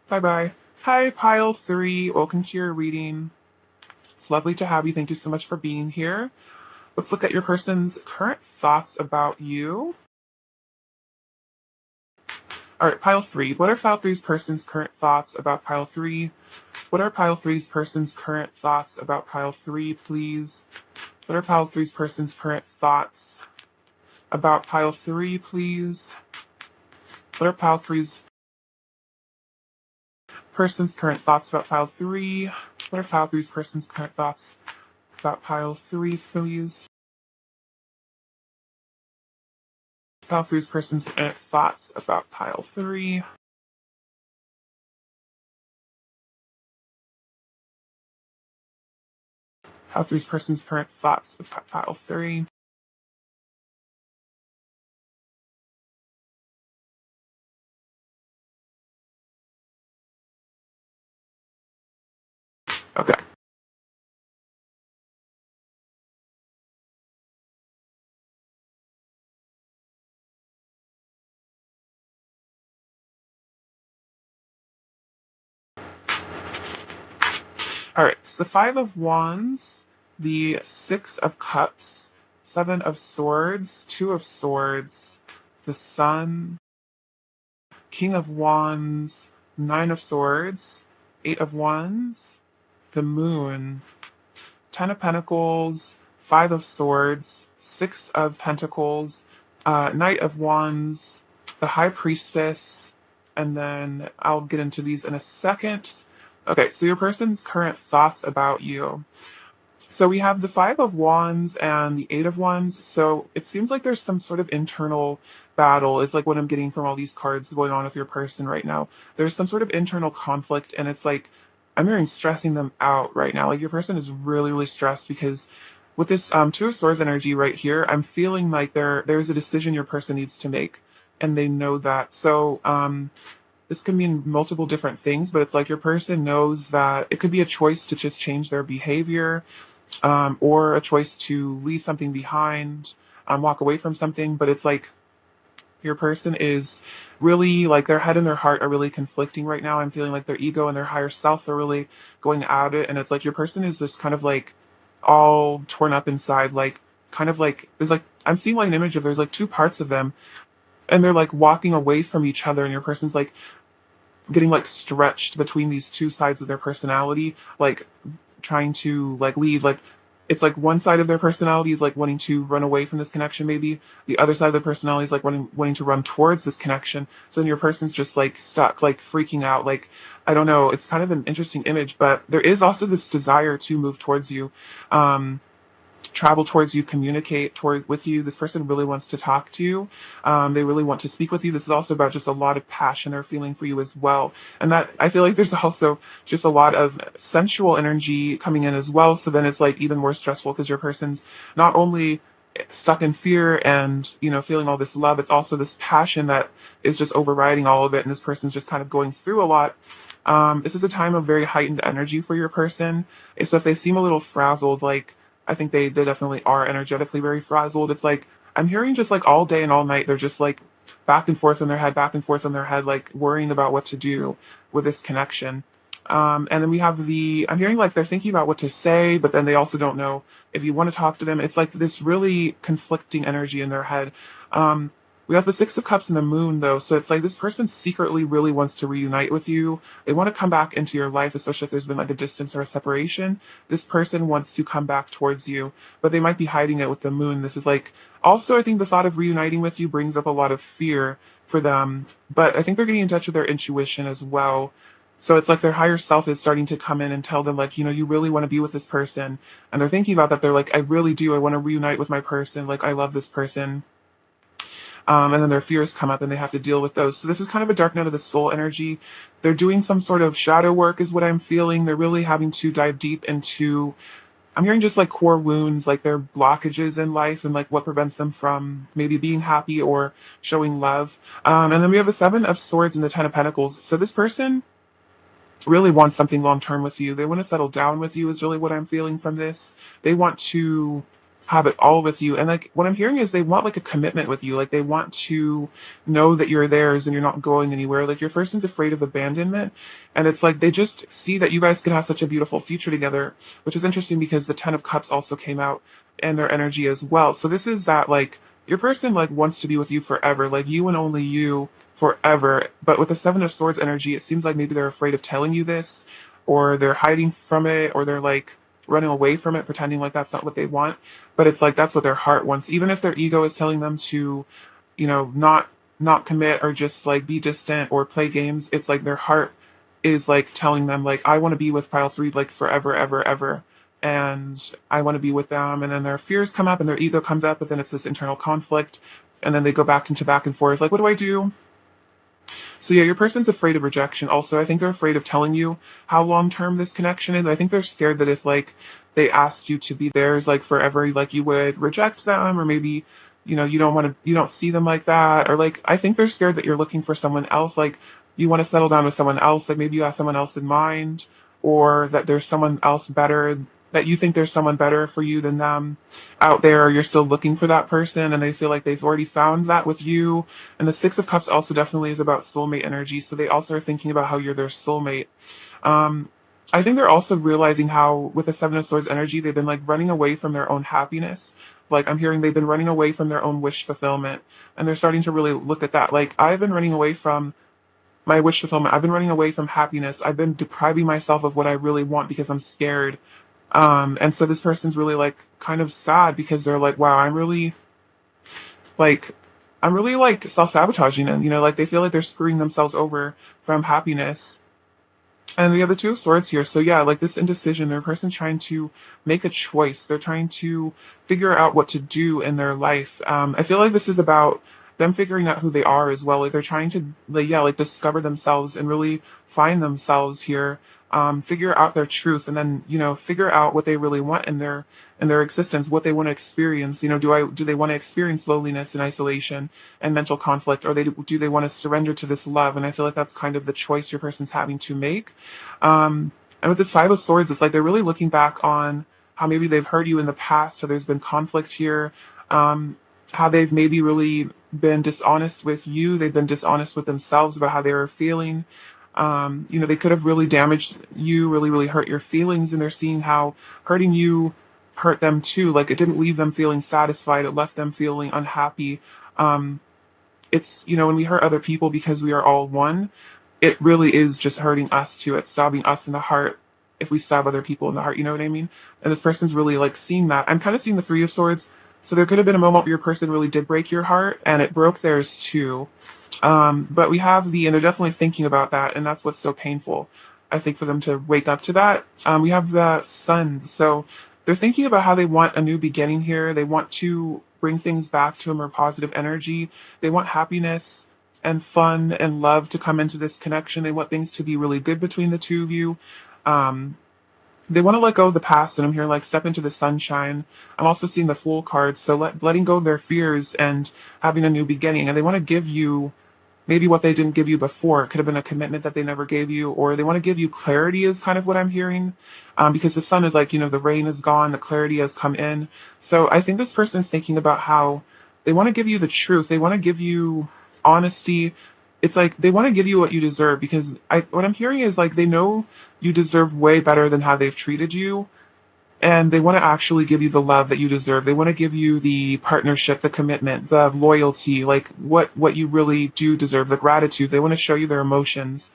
Bye-bye. Hi, pile 3. Welcome to your reading. It's lovely to have you. Thank you so much for being here. Let's look at your person's current thoughts about you. All right, pile 3. What are pile 3's person's current thoughts about pile 3? What are pile 3's person's current thoughts about pile 3, please? What are pile 3's person's current thoughts about pile 3, please? What are pile 3's person's current thoughts about pile 3? What are pile 3's person's current thoughts about pile 3, please? Pile 3's person's thoughts about pile 3. Pile 3's person's current thoughts about pile 3. Okay. All right, so the 5 of Wands, the 6 of Cups, 7 of Swords, 2 of Swords, the Sun, King of Wands, 9 of Swords, 8 of Wands, the Moon, 10 of Pentacles, 5 of Swords, 6 of Pentacles, Knight of Wands, the High Priestess, and then I'll get into these in a second. Okay, so your person's current thoughts about you. So we have the 5 of Wands and the 8 of Wands. So it seems like there's some sort of internal battle, is like what I'm getting from all these cards going on with your person right now. There's some sort of internal conflict, and it's like I'm hearing stressing them out right now. Like your person is really, really stressed because with this 2 of Swords energy right here, I'm feeling like there's a decision your person needs to make, and they know that. So this can mean multiple different things, but it's like your person knows that it could be a choice to just change their behavior, or a choice to leave something behind, walk away from something. But it's like your person is really like their head and their heart are really conflicting right now. I'm feeling like their ego and their higher self are really going at it. And it's like your person is just kind of like all torn up inside, like kind of like there's like I'm seeing like an image of there's like two parts of them, and they're like walking away from each other, and your person's like getting like stretched between these two sides of their personality, like trying to like lead, like it's like one side of their personality is like wanting to run away from this connection, maybe the other side of their personality is like wanting to run towards this connection. So then your person's just like stuck, like freaking out, like I don't know. It's kind of an interesting image, but there is also this desire to move towards you. Um, Travel towards you, communicate toward with you. This person really wants to talk to you. They really want to speak with you. This is also about just a lot of passion they're feeling for you as well. And that I feel like there's also just a lot of sensual energy coming in as well. So then it's like even more stressful because your person's not only stuck in fear and feeling all this love, it's also this passion that is just overriding all of it, and this person's just kind of going through a lot. This is a time of very heightened energy for your person. So if they seem a little frazzled, like I think they definitely are energetically very frazzled. It's like I'm hearing just like all day and all night they're just like back and forth in their head, back and forth in their head, like worrying about what to do with this connection. And then we have I'm hearing like they're thinking about what to say, but then they also don't know if you want to talk to them. It's like this really conflicting energy in their head. Um, we have the Six of Cups and the Moon, though. So it's like this person secretly really wants to reunite with you. They want to come back into your life, especially if there's been like a distance or a separation. This person wants to come back towards you, but they might be hiding it with the Moon. This is like also, I think the thought of reuniting with you brings up a lot of fear for them, but I think they're getting in touch with their intuition as well. So it's like their higher self is starting to come in and tell them, like, you really want to be with this person. And they're thinking about that. They're like, I really do. I want to reunite with my person. Like, I love this person. And then their fears come up and they have to deal with those. So this is kind of a dark night of the soul energy. They're doing some sort of shadow work, is what I'm feeling. They're really having to dive deep into, I'm hearing just like core wounds, like their blockages in life and like what prevents them from maybe being happy or showing love. And then we have the Seven of Swords and the Ten of Pentacles. So this person really want something long term with you. They want to settle down with you, is really what I'm feeling from this. They want to have it all with you. And like what I'm hearing is they want like a commitment with you. Like they want to know that you're theirs and you're not going anywhere. Like your person's afraid of abandonment. And it's like they just see that you guys could have such a beautiful future together, which is interesting because the Ten of Cups also came out and their energy as well. So this is that like your person like wants to be with you forever, like you and only you forever. But with the Seven of Swords energy, it seems like maybe they're afraid of telling you this, or they're hiding from it, or they're like running away from it, pretending like that's not what they want. But it's like that's what their heart wants. Even if their ego is telling them to, not commit or just like be distant or play games, it's like their heart is like telling them like I want to be with pile three like forever, ever, ever. And I want to be with them. And then their fears come up and their ego comes up, but then it's this internal conflict. And then they go back into back and forth, like, what do I do? So yeah, your person's afraid of rejection. Also, I think they're afraid of telling you how long term this connection is. I think they're scared that if like they asked you to be theirs like forever, like you would reject them, or maybe you don't see them like that, or like I think they're scared that you're looking for someone else, like you want to settle down with someone else, like maybe you have someone else in mind, or that there's someone else better, that you think there's someone better for you than them out there, or you're still looking for that person and they feel like they've already found that with you. And the Six of Cups also definitely is about soulmate energy. So they also are thinking about how you're their soulmate. Um, I think they're also realizing how with the Seven of Swords energy, they've been like running away from their own happiness. Like I'm hearing they've been running away from their own wish fulfillment. And they're starting to really look at that. Like I've been running away from my wish fulfillment. I've been running away from happiness. I've been depriving myself of what I really want because I'm scared. And so this person's really like kind of sad because they're like, wow, like, I'm really like self-sabotaging, and like they feel like they're screwing themselves over from happiness. And we have the Two of Swords here. So yeah, like this indecision, their person trying to make a choice. They're trying to figure out what to do in their life. I feel like this is about them figuring out who they are as well. Like they're trying to like, yeah, like discover themselves and really find themselves here. Figure out their truth, and then figure out what they really want in their existence, what they want to experience. Do they want to experience loneliness and isolation and mental conflict, or do they want to surrender to this love? And I feel like that's kind of the choice your person's having to make. And with this Five of Swords, it's like they're really looking back on how maybe they've hurt you in the past, or there's been conflict here. How they've maybe really been dishonest with you. They've been dishonest with themselves about how they were feeling. They could have really damaged you, really, really hurt your feelings, and they're seeing how hurting you hurt them too. Like it didn't leave them feeling satisfied, it left them feeling unhappy. It's, when we hurt other people because we are all one, it really is just hurting us too. It's stabbing us in the heart. if we stab other people in the heart, you know what I mean? And this person's really like seeing that. I'm kind of seeing the Three of Swords. So there could have been a moment where your person really did break your heart and it broke theirs too. But we have and they're definitely thinking about that, and that's what's so painful, I think, for them to wake up to that. We have the Sun. So they're thinking about how they want a new beginning here. They want to bring things back to a more positive energy. They want happiness and fun and love to come into this connection. They want things to be really good between the two of you. Um, they want to let go of the past, and I'm here like step into the sunshine. I'm also seeing the Fool card, so letting go of their fears and having a new beginning. And they want to give you maybe what they didn't give you before. It could have been a commitment that they never gave you, or they want to give you clarity, is kind of what I'm hearing. Because the sun is like, the rain is gone, the clarity has come in. So I think this person's thinking about how they want to give you the truth. They want to give you honesty. It's like they want to give you what you deserve, because what I'm hearing is like they know you deserve way better than how they've treated you, and they want to actually give you the love that you deserve. They want to give you the partnership, the commitment, the loyalty, like what you really do deserve, the gratitude. They want to show you their emotions,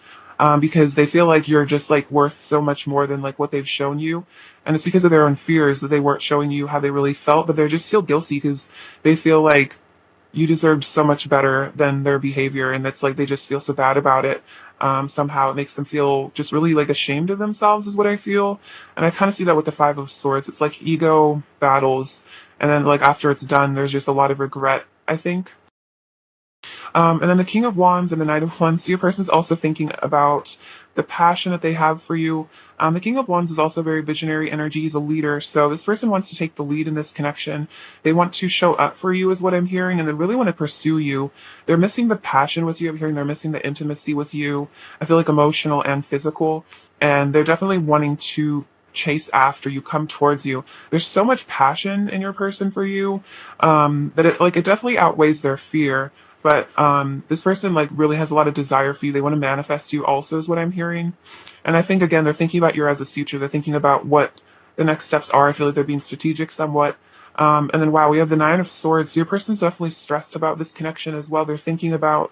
because they feel like you're just like worth so much more than like what they've shown you. And it's because of their own fears that they weren't showing you how they really felt, but they're just still guilty because they feel like you deserved so much better than their behavior, and it's like they just feel so bad about it. Somehow it makes them feel just really like ashamed of themselves, is what I feel. And I kind of see that with the Five of Swords. It's like ego battles, and then like after it's done, there's just a lot of regret, I think. And then the King of Wands and the Knight of Wands. So your person's also thinking about the passion that they have for you. The King of Wands is also very visionary energy. He's a leader. So this person wants to take the lead in this connection. They want to show up for you, is what I'm hearing, and they really want to pursue you. They're missing the passion with you. I'm hearing they're missing the intimacy with you. I feel like emotional and physical. And they're definitely wanting to chase after you, come towards you. There's so much passion in your person for you, that it definitely outweighs their fear. But this person like really has a lot of desire for you. They want to manifest you also, is what I'm hearing. And I think again they're thinking about your guys' future. They're thinking about what the next steps are. I feel like they're being strategic somewhat. And then wow, we have the Nine of Swords. So your person's definitely stressed about this connection as well. They're thinking about,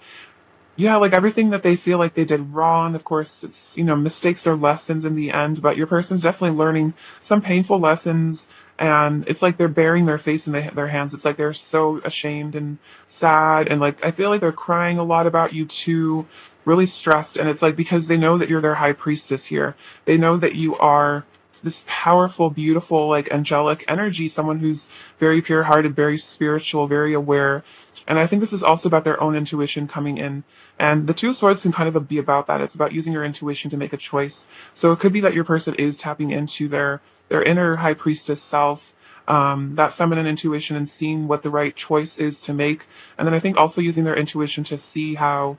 yeah, like everything that they feel like they did wrong. Of course, it's, mistakes are lessons in the end, but your person's definitely learning some painful lessons. And it's like they're burying their face in their hands. It's like they're so ashamed and sad. And like, I feel like they're crying a lot about you too, really stressed. And it's like because they know that you're their high priestess here. They know that you are this powerful, beautiful, like angelic energy, someone who's very pure hearted, very spiritual, very aware. And I think this is also about their own intuition coming in. And the Two of Swords can kind of be about that. It's about using your intuition to make a choice. So it could be that your person is tapping into their inner high priestess self, that feminine intuition, and seeing what the right choice is to make. And then I think also using their intuition to see how,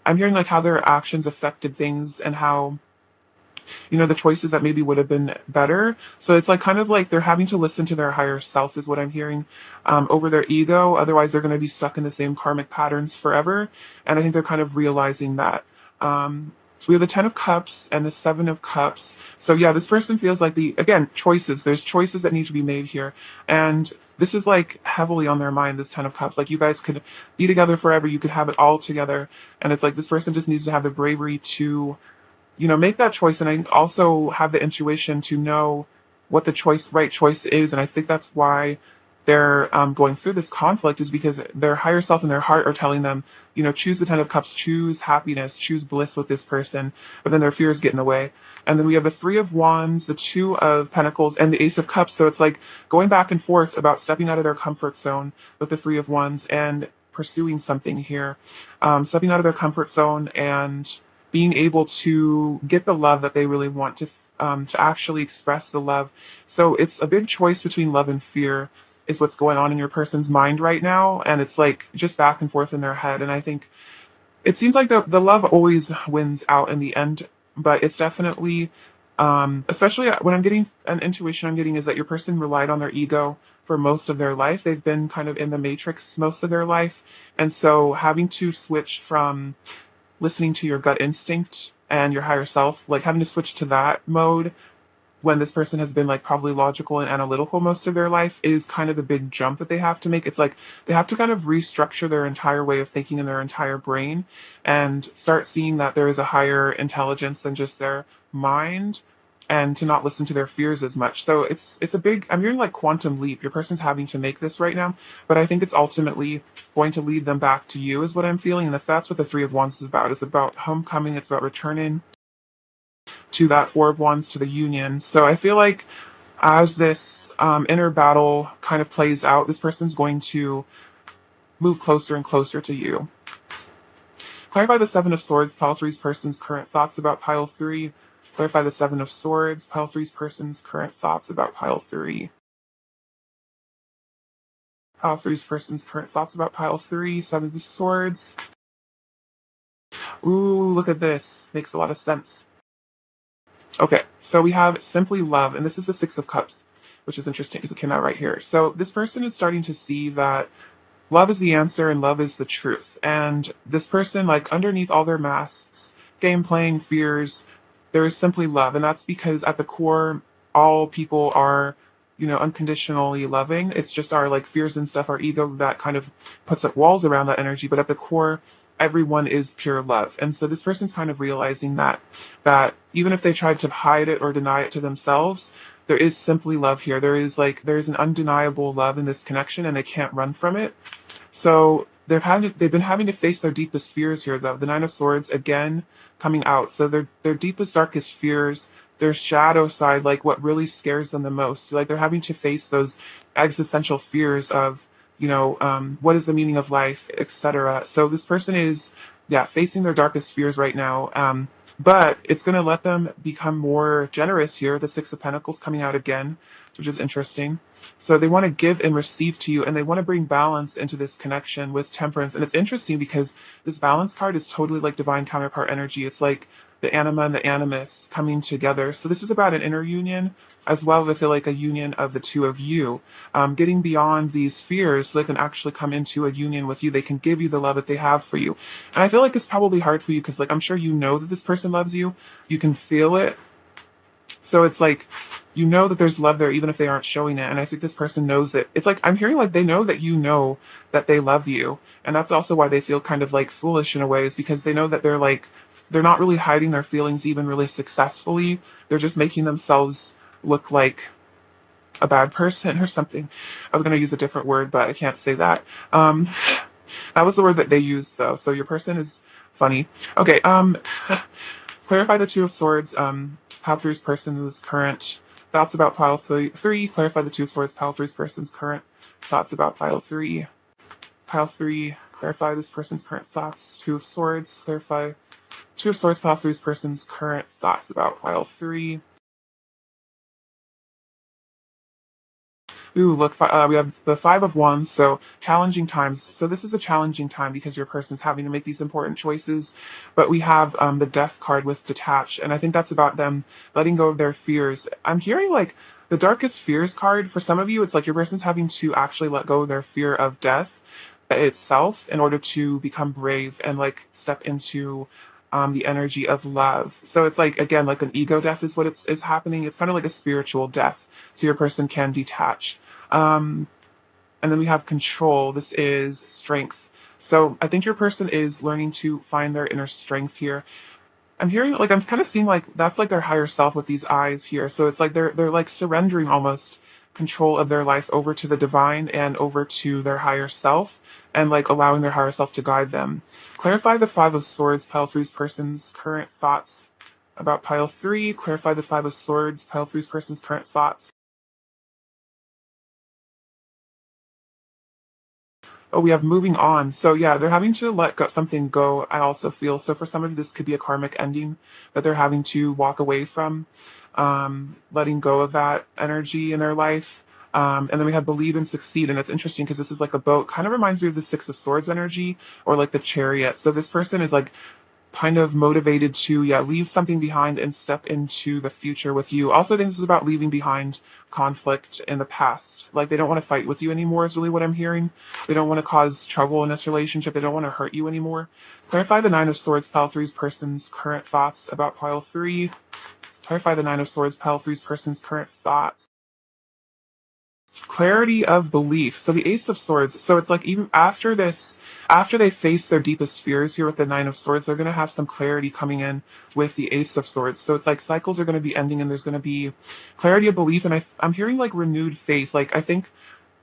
I'm hearing like how their actions affected things, and how the choices that maybe would have been better. So it's like kind of like they're having to listen to their higher self, is what I'm hearing, over their ego. Otherwise, they're going to be stuck in the same karmic patterns forever. And I think they're kind of realizing that. So we have the Ten of Cups and the Seven of Cups. So yeah, this person feels like again, choices. There's choices that need to be made here. And this is like heavily on their mind, this Ten of Cups. Like you guys could be together forever. You could have it all together. And it's like this person just needs to have the bravery to make that choice. And I also have the intuition to know what the right choice is. And I think that's why they're going through this conflict, is because their higher self and their heart are telling them, choose the Ten of Cups, choose happiness, choose bliss with this person. But then their fears get in the way. And then we have the Three of Wands, the Two of Pentacles, and the Ace of Cups. So it's like going back and forth about stepping out of their comfort zone with the Three of Wands and pursuing something here, stepping out of their comfort zone and being able to get the love that they really want, to actually express the love. So it's a big choice between love and fear, is what's going on in your person's mind right now. And it's like just back and forth in their head. And I think it seems like the love always wins out in the end, but it's definitely, especially when I'm getting an intuition I'm getting is that your person relied on their ego for most of their life. They've been kind of in the matrix most of their life. And so having to switch from listening to your gut instinct and your higher self, like having to switch to that mode when this person has been like probably logical and analytical most of their life, is kind of the big jump that they have to make. It's like they have to kind of restructure their entire way of thinking in their entire brain and start seeing that there is a higher intelligence than just their mind. and to not listen to their fears as much. So it's a big, I'm hearing like quantum leap. Your person's having to make this right now, but I think it's ultimately going to lead them back to you is what I'm feeling. And if that's what the Three of Wands is about, it's about homecoming, it's about returning to that Four of Wands, to the union. So I feel like as this inner battle kind of plays out, this person's going to move closer and closer to you. Clarify the Seven of Swords, pile three's person's current thoughts about pile three. Clarify the Seven of Swords, pile three's person's current thoughts about pile three. Pile three's person's current thoughts about pile three, Seven of Swords. Ooh, look at this. Makes a lot of sense. Okay, so we have simply love, and this is the Six of Cups, which is interesting because it came out right here. So this person is starting to see that love is the answer and love is the truth. And this person, like underneath all their masks, game playing, fears, there is simply love. And that's because at the core, all people are, unconditionally loving. It's just our like fears and stuff, our ego that kind of puts up walls around that energy. But at the core, everyone is pure love. And so this person's kind of realizing that even if they tried to hide it or deny it to themselves, there is simply love here. There's an undeniable love in this connection and they can't run from it. So they've been having to face their deepest fears here, though. The Nine of Swords again coming out. So their deepest, darkest fears, their shadow side, like what really scares them the most. Like they're having to face those existential fears of, what is the meaning of life, etc. So this person is, facing their darkest fears right now. But it's going to let them become more generous here. The Six of Pentacles coming out again, which is interesting. So they want to give and receive to you, and they want to bring balance into this connection with Temperance. And it's interesting because this balance card is totally like divine counterpart energy. It's like the anima and the animus coming together. So this is about an inner union as well as I feel like a union of the two of you, getting beyond these fears so they can actually come into a union with you. They can give you the love that they have for you. And I feel like it's probably hard for you because like I'm sure you know that this person loves you. You can feel it. So it's like, that there's love there even if they aren't showing it. And I think this person knows that. It's like I'm hearing like they know that you know that they love you. And that's also why they feel kind of like foolish in a way, is because they know that they're not really hiding their feelings even really successfully. They're just making themselves look like a bad person or something. I was going to use a different word, but I can't say that. That was the word that they used though. So your person is funny. Okay. Clarify the Two of Swords, pile three's person's current thoughts about pile three. Clarify the Two of Swords, pile three's person's current thoughts about pile three. Pile three, clarify this person's current thoughts. Two of Swords, clarify Two of Swords, pile three's person's current thoughts about pile three. Ooh, look, we have the Five of Wands, so challenging times. So this is a challenging time because your person's having to make these important choices. But we have the Death card with Detach, and I think that's about them letting go of their fears. I'm hearing like the Darkest Fears card, for some of you, it's like your person's having to actually let go of their fear of death itself in order to become brave and like step into the energy of love. So it's like, again, like an ego death is what is happening. It's kind of like a spiritual death. So your person can detach. And then we have Control. This is Strength. So I think your person is learning to find their inner strength here. I'm hearing like I'm kind of seeing like that's like their higher self with these eyes here. So it's like they're like surrendering almost control of their life over to the divine and over to their higher self, and like allowing their higher self to guide them. Clarify the Five of Swords, pile three's person's current thoughts about pile three. Clarify the Five of Swords, pile three's person's current thoughts. Oh, we have moving on. So yeah, they're having to let something go, I also feel. So for some of you, this could be a karmic ending that they're having to walk away from, letting go of that energy in their life. And then we have Believe and Succeed. And it's interesting because this is like a boat. Kind of reminds me of the Six of Swords energy or like the Chariot. So this person is like kind of motivated to leave something behind and step into the future with you. Also, I think this is about leaving behind conflict in the past. Like they don't want to fight with you anymore is really what I'm hearing. They don't want to cause trouble in this relationship. They don't want to hurt you anymore. Clarify the Nine of Swords, pile three's person's current thoughts about pile three. Clarify the Nine of Swords, pile three's person's current thoughts Clarity of belief. So the Ace of Swords. So it's like even after this, after they face their deepest fears here with the Nine of Swords, they're going to have some clarity coming in with the Ace of Swords. So it's like cycles are going to be ending and there's going to be clarity of belief. And I'm hearing like renewed faith. Like I think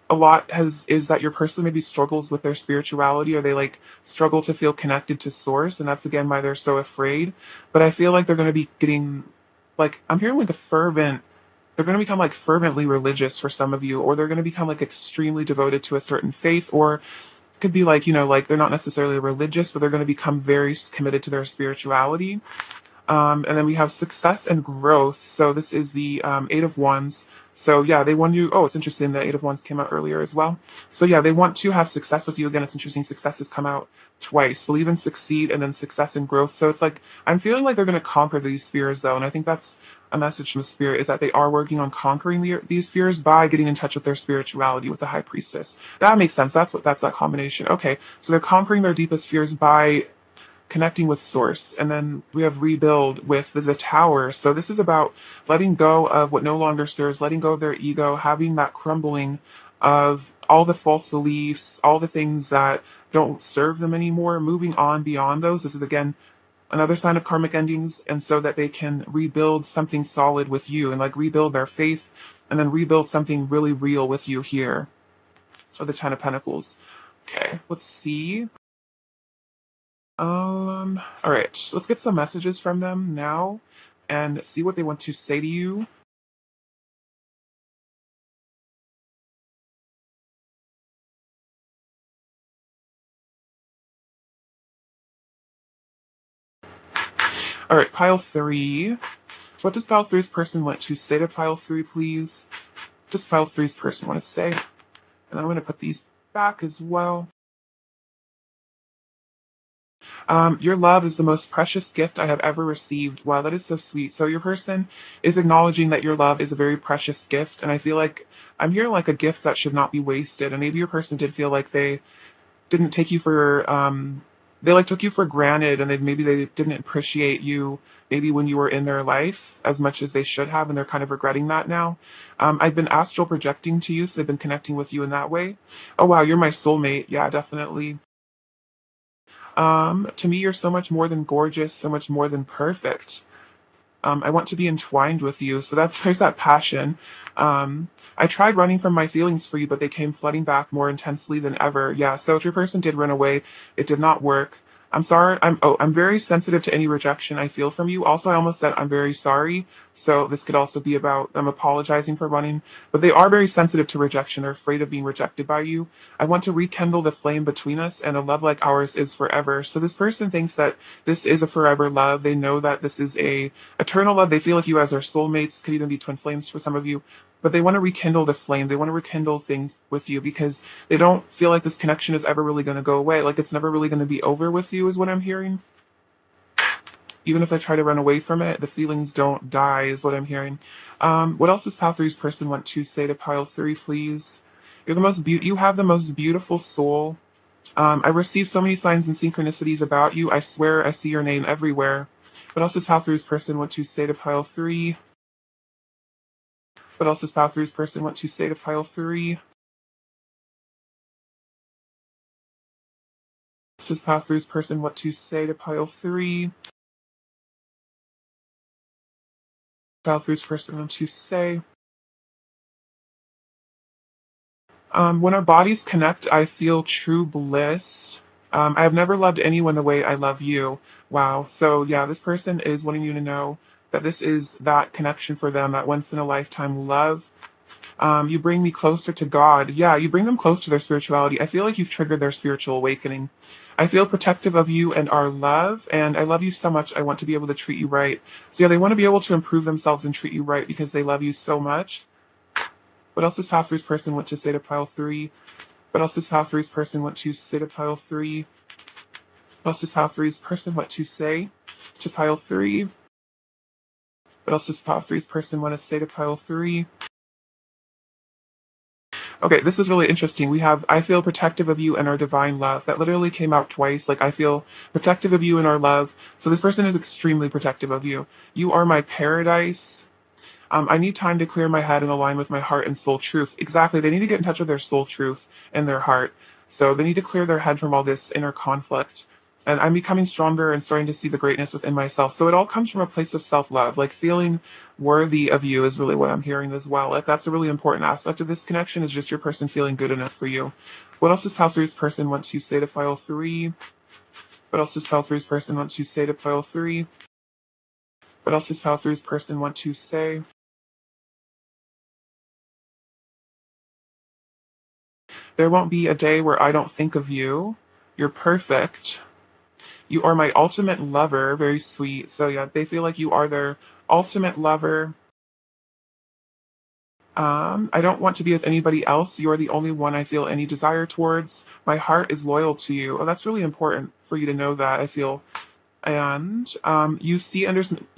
a lot has is that your person maybe struggles with their spirituality or they like struggle to feel connected to source, and that's again why they're so afraid. But I feel like they're going to be getting like I'm hearing like a fervent, they're going to become like fervently religious for some of you, or they're going to become like extremely devoted to a certain faith, or it could be like, like they're not necessarily religious, but they're going to become very committed to their spirituality. And then we have success and growth. So this is the Eight of Wands. So yeah, they want you. Oh, it's interesting. The Eight of Wands came out earlier as well. So yeah, they want to have success with you. Again, it's interesting. Success has come out twice. Believe and succeed, and then success and growth. So it's like I'm feeling like they're going to conquer these fears, though, and I think that's a message from the spirit is that they are working on conquering these fears by getting in touch with their spirituality with the High Priestess. That makes sense. That's that combination. Okay, so they're conquering their deepest fears by connecting with source. And then we have rebuild with the tower. So this is about letting go of what no longer serves, letting go of their ego, having that crumbling of all the false beliefs, all the things that don't serve them anymore, moving on beyond those. This is again another sign of karmic endings, and so that they can rebuild something solid with you and like rebuild their faith and then rebuild something really real with you here. So the Ten of Pentacles. Okay, let's see. All right, so let's get some messages from them now and see what they want to say to you. All right, pile three. What does pile three's person want to say to pile three, please? What does pile three's person want to say? And then I'm going to put these back as well. Your love is the most precious gift I have ever received. Wow, that is so sweet. So your person is acknowledging that your love is a very precious gift, and I feel like I'm hearing like a gift that should not be wasted. And maybe your person did feel like they didn't take you for they like took you for granted, and maybe they didn't appreciate you maybe when you were in their life as much as they should have, and they're kind of regretting that now. I've been astral projecting to you, so they've been connecting with you in that way. Oh wow, you're my soulmate. Yeah, definitely. To me, you're so much more than gorgeous, so much more than perfect. I want to be entwined with you. So there's that passion. I tried running from my feelings for you, but they came flooding back more intensely than ever. Yeah. So if your person did run away, it did not work. I'm sorry. I'm very sensitive to any rejection I feel from you. Also, I almost said I'm very sorry. So this could also be about them apologizing for running, but they are very sensitive to rejection. They're afraid of being rejected by you. I want to rekindle the flame between us, and a love like ours is forever. So this person thinks that this is a forever love. They know that this is a eternal love. They feel like you as their soulmates, could even be twin flames for some of you. But they want to rekindle the flame. They want to rekindle things with you because they don't feel like this connection is ever really going to go away. Like it's never really going to be over with you, is what I'm hearing. Even if I try to run away from it, the feelings don't die, is what I'm hearing. What else does Pile Three's person want to say to Pile Three, please? You have the most beautiful soul. I received so many signs and synchronicities about you. I swear I see your name everywhere. What else does Pile Three's person want to say to Pile Three? What else does Pile Three's person want to say to Pile Three? What does Pile Three's person want to say to Pile Three? Pile Three's person want to say? When our bodies connect, I feel true bliss. I have never loved anyone the way I love you. Wow. So, yeah, this person is wanting you to know that this is that connection for them, that once in a lifetime love. You bring me closer to God. Yeah, you bring them close to their spirituality. I feel like you've triggered their spiritual awakening. I feel protective of you and our love, and I love you so much. I want to be able to treat you right. So, yeah, they want to be able to improve themselves and treat you right because they love you so much. What else does Pile Three's person want to say to Pile Three? What else does Pile Three's person want to say to Pile Three? What else does Pile Three's person want to say to Pile Three? What else does Pile Three's person want to say to Pile Three? Okay, this is really interesting. We have I feel protective of you and our divine love. That literally came out twice. Like I feel protective of you and our love. So this person is extremely protective of you. You are my paradise. I need time to clear my head and align with my heart and soul truth. Exactly. They need to get in touch with their soul truth and their heart. So they need to clear their head from all this inner conflict. And I'm becoming stronger and starting to see the greatness within myself. So it all comes from a place of self-love. Like feeling worthy of you is really what I'm hearing as well. Like that's a really important aspect of this connection, is just your person feeling good enough for you. What else does pile three's person want to say to pile three? What else does pile three's person want to say to pile three? What else does pile three's person want to say? There won't be a day where I don't think of you. You're perfect. You are my ultimate lover. Very sweet. So yeah, they feel like you are their ultimate lover. I don't want to be with anybody else. You're the only one I feel any desire towards. My heart is loyal to you. Oh, that's really important for you to know that, I feel. And you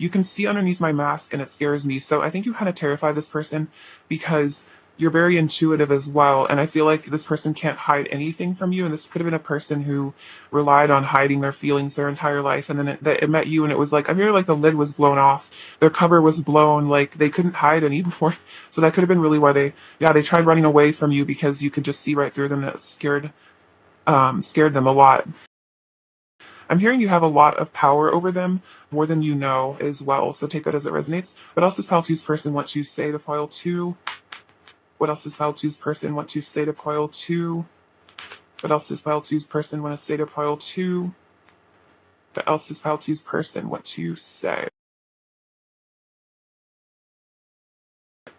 can see underneath my mask, and it scares me. So I think you kind of terrify this person because you're very intuitive as well, and I feel like this person can't hide anything from you. And this could have been a person who relied on hiding their feelings their entire life, and then it met you, and it was like, I'm hearing like the lid was blown off, their cover was blown, like they couldn't hide anymore. So that could have been really why they tried running away from you, because you could just see right through them, and it scared them a lot. I'm hearing you have a lot of power over them, more than you know as well. So take that as it resonates. What else does Pile Two's person want to say to Pile Two? What else does Pile Two's person want to say to Pile Two? What else does Pile Two's person want to say to Pile Two? What else does Pile Two's person want to say?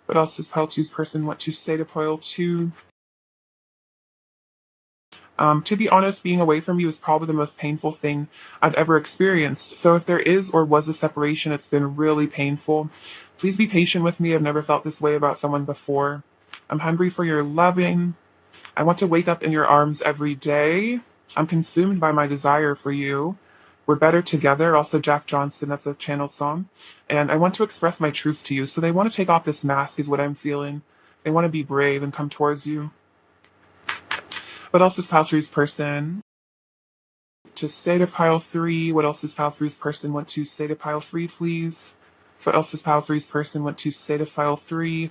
What else does Pile Two's person want to say to Pile Two? To be honest, being away from you is probably the most painful thing I've ever experienced. So if there is or was a separation, it's been really painful. Please be patient with me. I've never felt this way about someone before. I'm hungry for your loving. I want to wake up in your arms every day. I'm consumed by my desire for you. We're better together. Also, Jack Johnson, that's a channeled song. And I want to express my truth to you. So they want to take off this mask, is what I'm feeling. They want to be brave and come towards you. What else is Pile Three's person to say to Pile Three? What else does Pile Three's person want to say to Pile Three, please? What else does Pile Three's person want to say to Pile Three?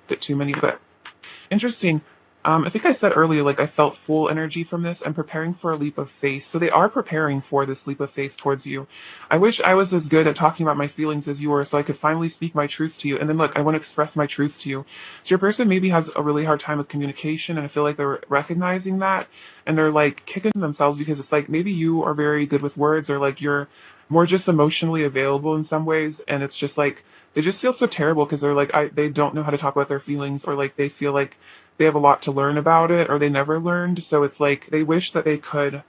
Bit too many, but interesting. I think I said earlier, like I felt full energy from this. I'm preparing for a leap of faith. So they are preparing for this leap of faith towards you. I wish I was as good at talking about my feelings as you were, so I could finally speak my truth to you. And then look, I want to express my truth to you. So your person maybe has a really hard time with communication, and I feel like they're recognizing that, and they're like kicking themselves, because it's like maybe you are very good with words, or like you're more just emotionally available in some ways, and it's just like they just feel so terrible because they're like they don't know how to talk about their feelings, or like they feel like they have a lot to learn about it, or they never learned. So it's like they wish that they could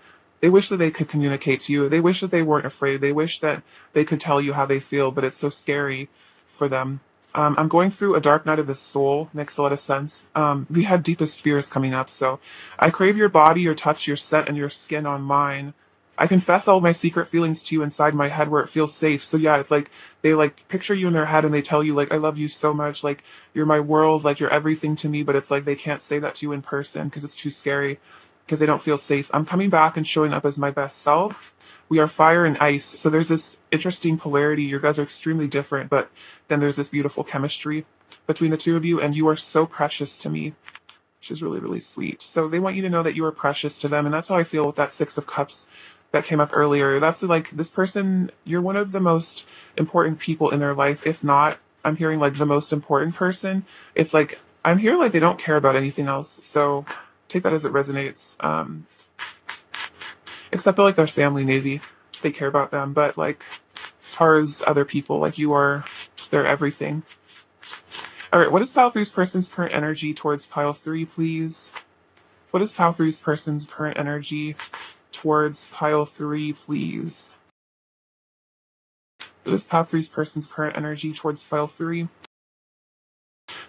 communicate to you. They wish that they weren't afraid. They wish that they could tell you how they feel, but it's so scary for them. I'm going through a dark night of the soul. Makes a lot of sense. We had deepest fears coming up, so I crave your body, your touch, your scent, and your skin on mine. I confess all my secret feelings to you inside my head where it feels safe. So yeah, it's like they like picture you in their head, and they tell you like, I love you so much, like you're my world, like you're everything to me, but it's like they can't say that to you in person because it's too scary, because they don't feel safe. I'm coming back and showing up as my best self. We are fire and ice. So there's this interesting polarity. You guys are extremely different, but then there's this beautiful chemistry between the two of you, and you are so precious to me, which is really, really sweet. So they want you to know that you are precious to them. And that's how I feel with that Six of Cups that came up earlier. That's like this person, you're one of the most important people in their life. If not, I'm hearing like the most important person. It's like, I'm hearing like they don't care about anything else. So take that as it resonates. Except for like their family, maybe they care about them. But like, as far as other people, like you are their everything. All right, what is Pile Three's person's current energy towards Pile Three, please? What is Pile Three's person's current energy towards Pile Three, please? What is Pile Three's person's current energy towards Pile Three?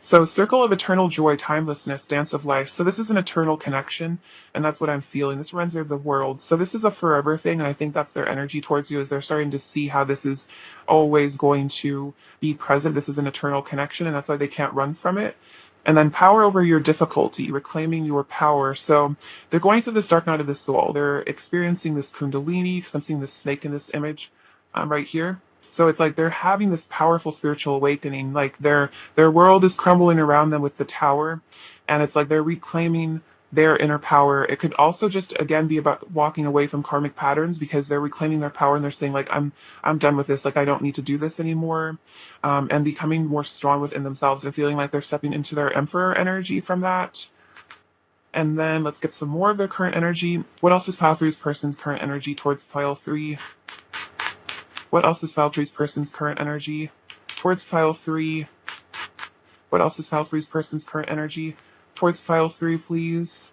So, circle of eternal joy, timelessness, dance of life. So this is an eternal connection, and that's what I'm feeling. This runs through the world. So this is a forever thing, and I think that's their energy towards you, is they're starting to see how this is always going to be present. This is an eternal connection, and that's why they can't run from it. And then power over your difficulty, reclaiming your power. So they're going through this dark night of the soul. They're experiencing this kundalini, because I'm seeing this snake in this image right here. So it's like they're having this powerful spiritual awakening. Like their world is crumbling around them with the tower, and it's like they're reclaiming their inner power. It could also just again be about walking away from karmic patterns because they're reclaiming their power and they're saying like I'm done with this. Like I don't need to do this anymore, and becoming more strong within themselves and feeling like they're stepping into their emperor energy from that. And then let's get some more of their current energy. What else is pile three's person's current energy towards pile three? What else is pile three's person's current energy towards pile three? What else is pile three's person's current energy towards pile three, please?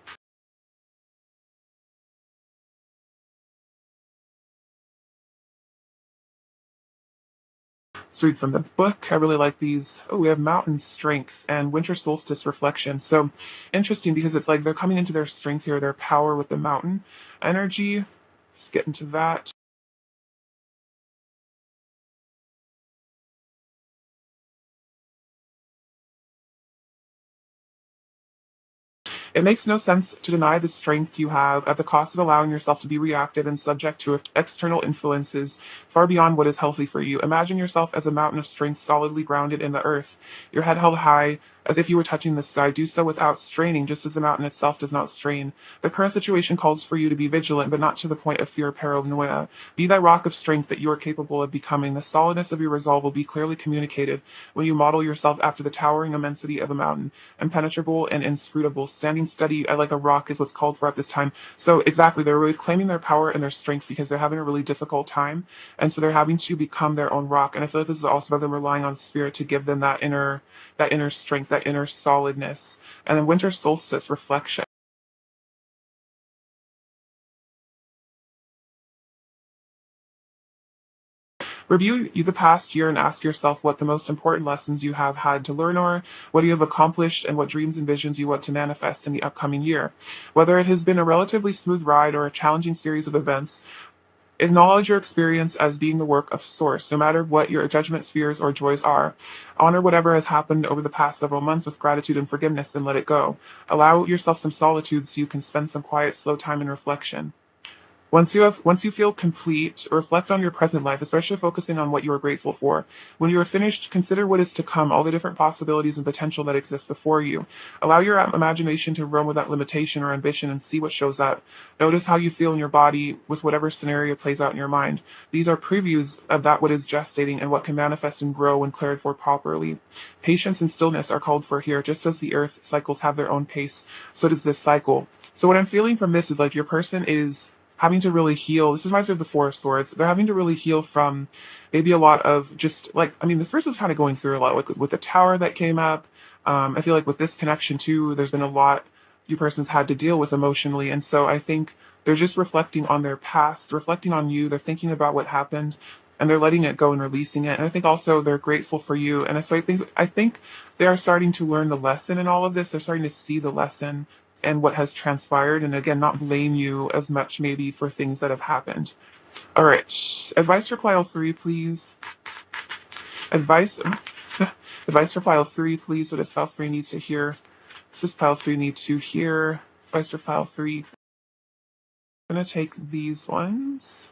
Let's read from the book. I really like these. Oh, we have mountain strength and winter solstice reflection. So interesting because it's like they're coming into their strength here, their power with the mountain energy. Let's get into that. It makes no sense to deny the strength you have at the cost of allowing yourself to be reactive and subject to external influences far beyond what is healthy for you. Imagine yourself as a mountain of strength solidly grounded in the earth, your head held high as if you were touching the sky. Do so without straining, just as the mountain itself does not strain. The current situation calls for you to be vigilant, but not to the point of fear or paranoia. Be that rock of strength that you are capable of becoming. The solidness of your resolve will be clearly communicated when you model yourself after the towering immensity of a mountain, impenetrable and inscrutable, standing steady like a rock is what's called for at this time. So exactly, they're really claiming their power and their strength because they're having a really difficult time, and so they're having to become their own rock. And I feel like this is also about them relying on spirit to give them that inner strength, that inner solidness. And then winter solstice reflection. Review the past year and ask yourself what the most important lessons you have had to learn are, what you have accomplished, and what dreams and visions you want to manifest in the upcoming year. Whether it has been a relatively smooth ride or a challenging series of events, acknowledge your experience as being the work of Source, no matter what your judgments, fears, or joys are. Honor whatever has happened over the past several months with gratitude and forgiveness, and let it go. Allow yourself some solitude so you can spend some quiet, slow time in reflection. Once you feel complete, reflect on your present life, especially focusing on what you are grateful for. When you are finished, consider what is to come, all the different possibilities and potential that exist before you. Allow your imagination to roam without limitation or ambition and see what shows up. Notice how you feel in your body with whatever scenario plays out in your mind. These are previews of that what is gestating and what can manifest and grow when cared for properly. Patience and stillness are called for here, just as the earth cycles have their own pace, so does this cycle. So what I'm feeling from this is like your person is having to really heal. This reminds me of the Four of Swords. They're having to really heal from maybe a lot of just like, I mean, this person's kind of going through a lot with the tower that came up. I feel like with this connection too, there's been a lot you persons had to deal with emotionally. And so I think they're just reflecting on their past, reflecting on you. They're thinking about what happened and they're letting it go and releasing it. And I think also they're grateful for you. And so I think they are starting to learn the lesson in all of this. They're starting to see the lesson and what has transpired, and again, not blame you as much maybe for things that have happened. All right, advice for pile three, please. Advice, advice for pile three, please. What does pile three need to hear? What does pile three need to hear? Advice for pile three. I'm gonna take these ones.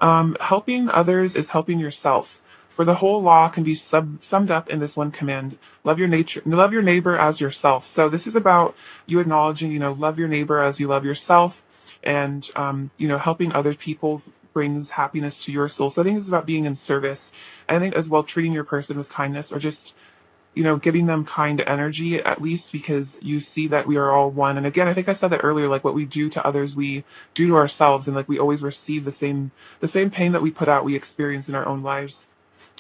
Helping others is helping yourself. For the whole law can be summed up in this one command: love your neighbor as yourself. So this is about you acknowledging, love your neighbor as you love yourself, and helping other people brings happiness to your soul. So I think this is about being in service. I think as well treating your person with kindness, or just giving them kind energy at least, because you see that we are all one. And again, I think I said that earlier, like what we do to others, we do to ourselves, and like we always receive the same pain that we put out, we experience in our own lives.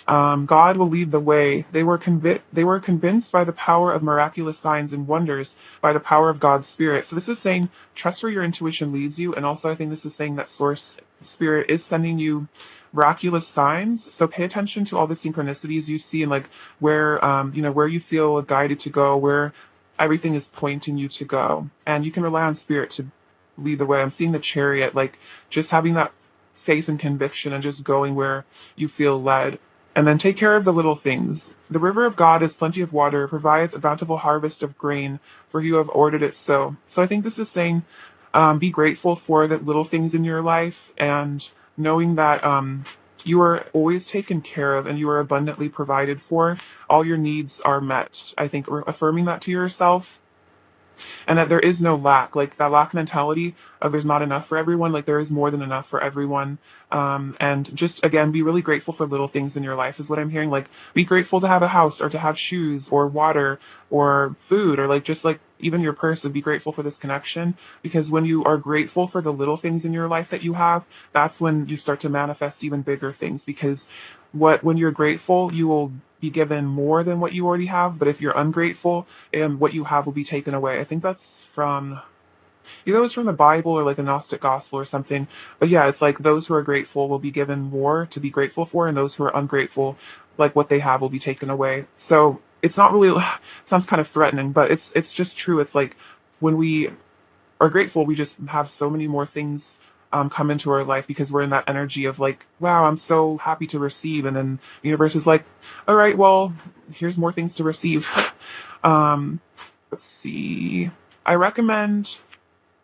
God will lead the way. They were convinced by the power of miraculous signs and wonders, by the power of God's Spirit. So this is saying trust where your intuition leads you, and also I think this is saying that Source Spirit is sending you miraculous signs. So pay attention to all the synchronicities you see, and like where you feel guided to go, where everything is pointing you to go, and you can rely on Spirit to lead the way. I'm seeing the Chariot, like just having that faith and conviction and just going where you feel led. And then take care of the little things. The river of God is plenty of water, provides a bountiful harvest of grain, for you have ordered it so. So I think this is saying, be grateful for the little things in your life, and knowing that You are always taken care of and you are abundantly provided for. All your needs are met. I think affirming that to yourself, and that there is no lack, like that lack mentality of there's not enough for everyone, like there is more than enough for everyone. And just again, be really grateful for little things in your life is what I'm hearing. Like be grateful to have a house or to have shoes or water or food or like just like even your person. Be grateful for this connection, because when you are grateful for the little things in your life that you have, that's when you start to manifest even bigger things. Because when you're grateful, you will be given more than what you already have. But if you're ungrateful, and what you have will be taken away. I think that's from either it was from the Bible or like the Gnostic Gospel or something. But yeah, it's like those who are grateful will be given more to be grateful for, and those who are ungrateful, like what they have will be taken away. So it's not really it sounds kind of threatening, but it's just true. It's like when we are grateful, we just have so many more things come into our life because we're in that energy of like, wow, I'm so happy to receive. And then the universe is like, all right, well, here's more things to receive. um, let's see. I recommend,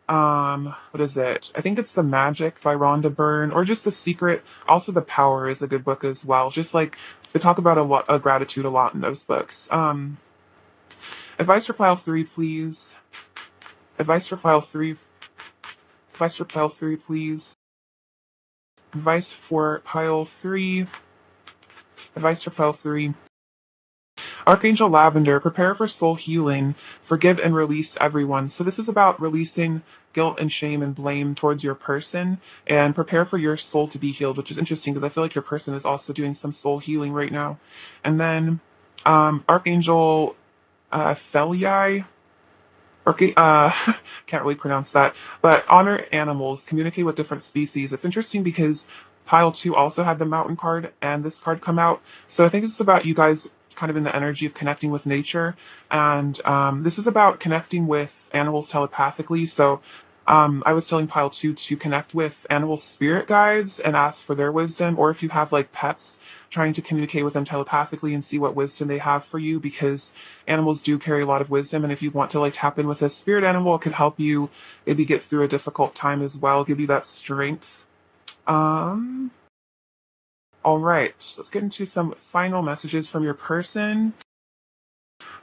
what is it? I think it's The Magic by Rhonda Byrne, or just The Secret. Also, The Power is a good book as well. Just like they talk about a lot of gratitude a lot in those books. Advice for pile three, please. Advice for pile three. Advice for pile three, please. Advice for pile three. Advice for pile three. Archangel Lavender, prepare for soul healing, forgive and release everyone. So this is about releasing guilt and shame and blame towards your person, and prepare for your soul to be healed, which is interesting because I feel like your person is also doing some soul healing right now. And then Archangel Feliai, okay, can't really pronounce that, but honor animals, communicate with different species. It's interesting because pile two also had the mountain card and this card come out. So I think this is about you guys kind of in the energy of connecting with nature. And this is about connecting with animals telepathically. So I was telling pile two to connect with animal spirit guides and ask for their wisdom, or if you have like pets, trying to communicate with them telepathically and see what wisdom they have for you, because animals do carry a lot of wisdom. And if you want to like tap in with a spirit animal, it could help you maybe get through a difficult time as well, give you that strength. Um, all right, let's get into some final messages from your person.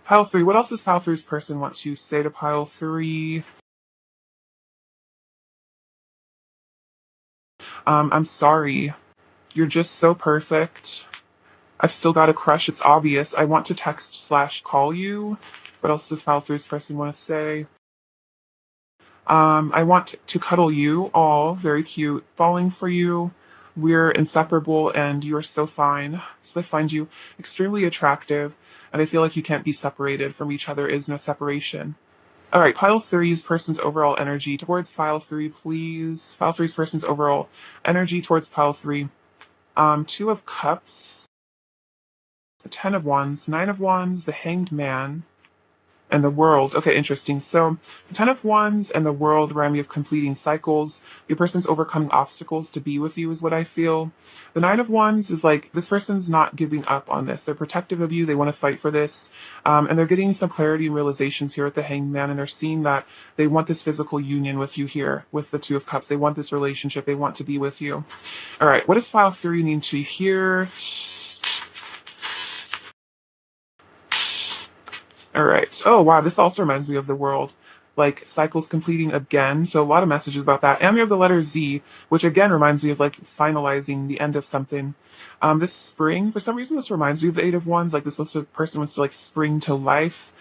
Pile three, what else does pile three's person want to say to pile three? I'm sorry. You're just so perfect. I've still got a crush. It's obvious. I want to text slash call you. What else does pile three's person want to say? I want to cuddle you. All very cute. Falling for you. We're inseparable and you are so fine. So I find you extremely attractive, and I feel like you can't be separated from each other. Is no separation. All right, pile three's person's overall energy towards pile three, please. Pile three's person's overall energy towards pile three. Two of Cups, the Ten of Wands, Nine of Wands, the Hanged Man, and the World. Okay, interesting. So, the Ten of Wands and the World remind me of completing cycles. Your person's overcoming obstacles to be with you, is what I feel. The Nine of Wands is like this person's not giving up on this. They're protective of you. They want to fight for this, and they're getting some clarity and realizations here at the Hanged Man, and they're seeing that they want this physical union with you here with the Two of Cups. They want this relationship. They want to be with you. All right, what does pile three need to hear? All right. Oh, wow. This also reminds me of the World. Like cycles completing again. So a lot of messages about that. And we have the letter Z, which again reminds me of like finalizing the end of something. This spring, for some reason, this reminds me of the Eight of Wands. Like this person wants to like spring to life.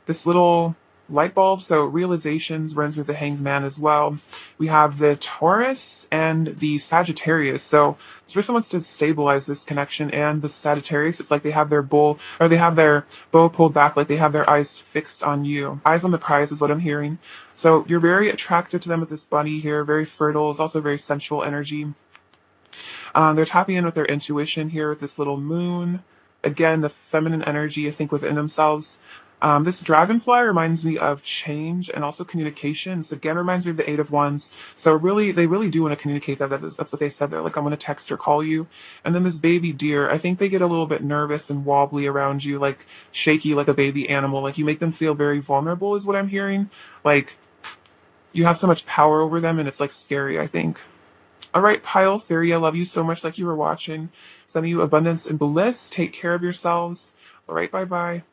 This little light bulb. So realizations runs with the Hanged Man as well. We have the Taurus and the Sagittarius. So this person wants to stabilize this connection, and the Sagittarius, it's like they have their bull, or they have their bow pulled back, like they have their eyes fixed on you. Eyes on the prize is what I'm hearing. So you're very attracted to them with this bunny here, very fertile. It's also very sensual energy. They're tapping in with their intuition here with this little moon. Again, the feminine energy, I think, within themselves. This dragonfly reminds me of change and also communication. This again reminds me of the Eight of Wands. So really, they really do want to communicate that. That's what they said. They're like, I'm going to text or call you. And then this baby deer, I think they get a little bit nervous and wobbly around you, like shaky, like a baby animal. Like you make them feel very vulnerable, is what I'm hearing. Like you have so much power over them, and it's like scary, I think. All right, Pile Theory, I love you so much. Like you were watching. Sending you abundance and bliss. Take care of yourselves. All right, bye bye.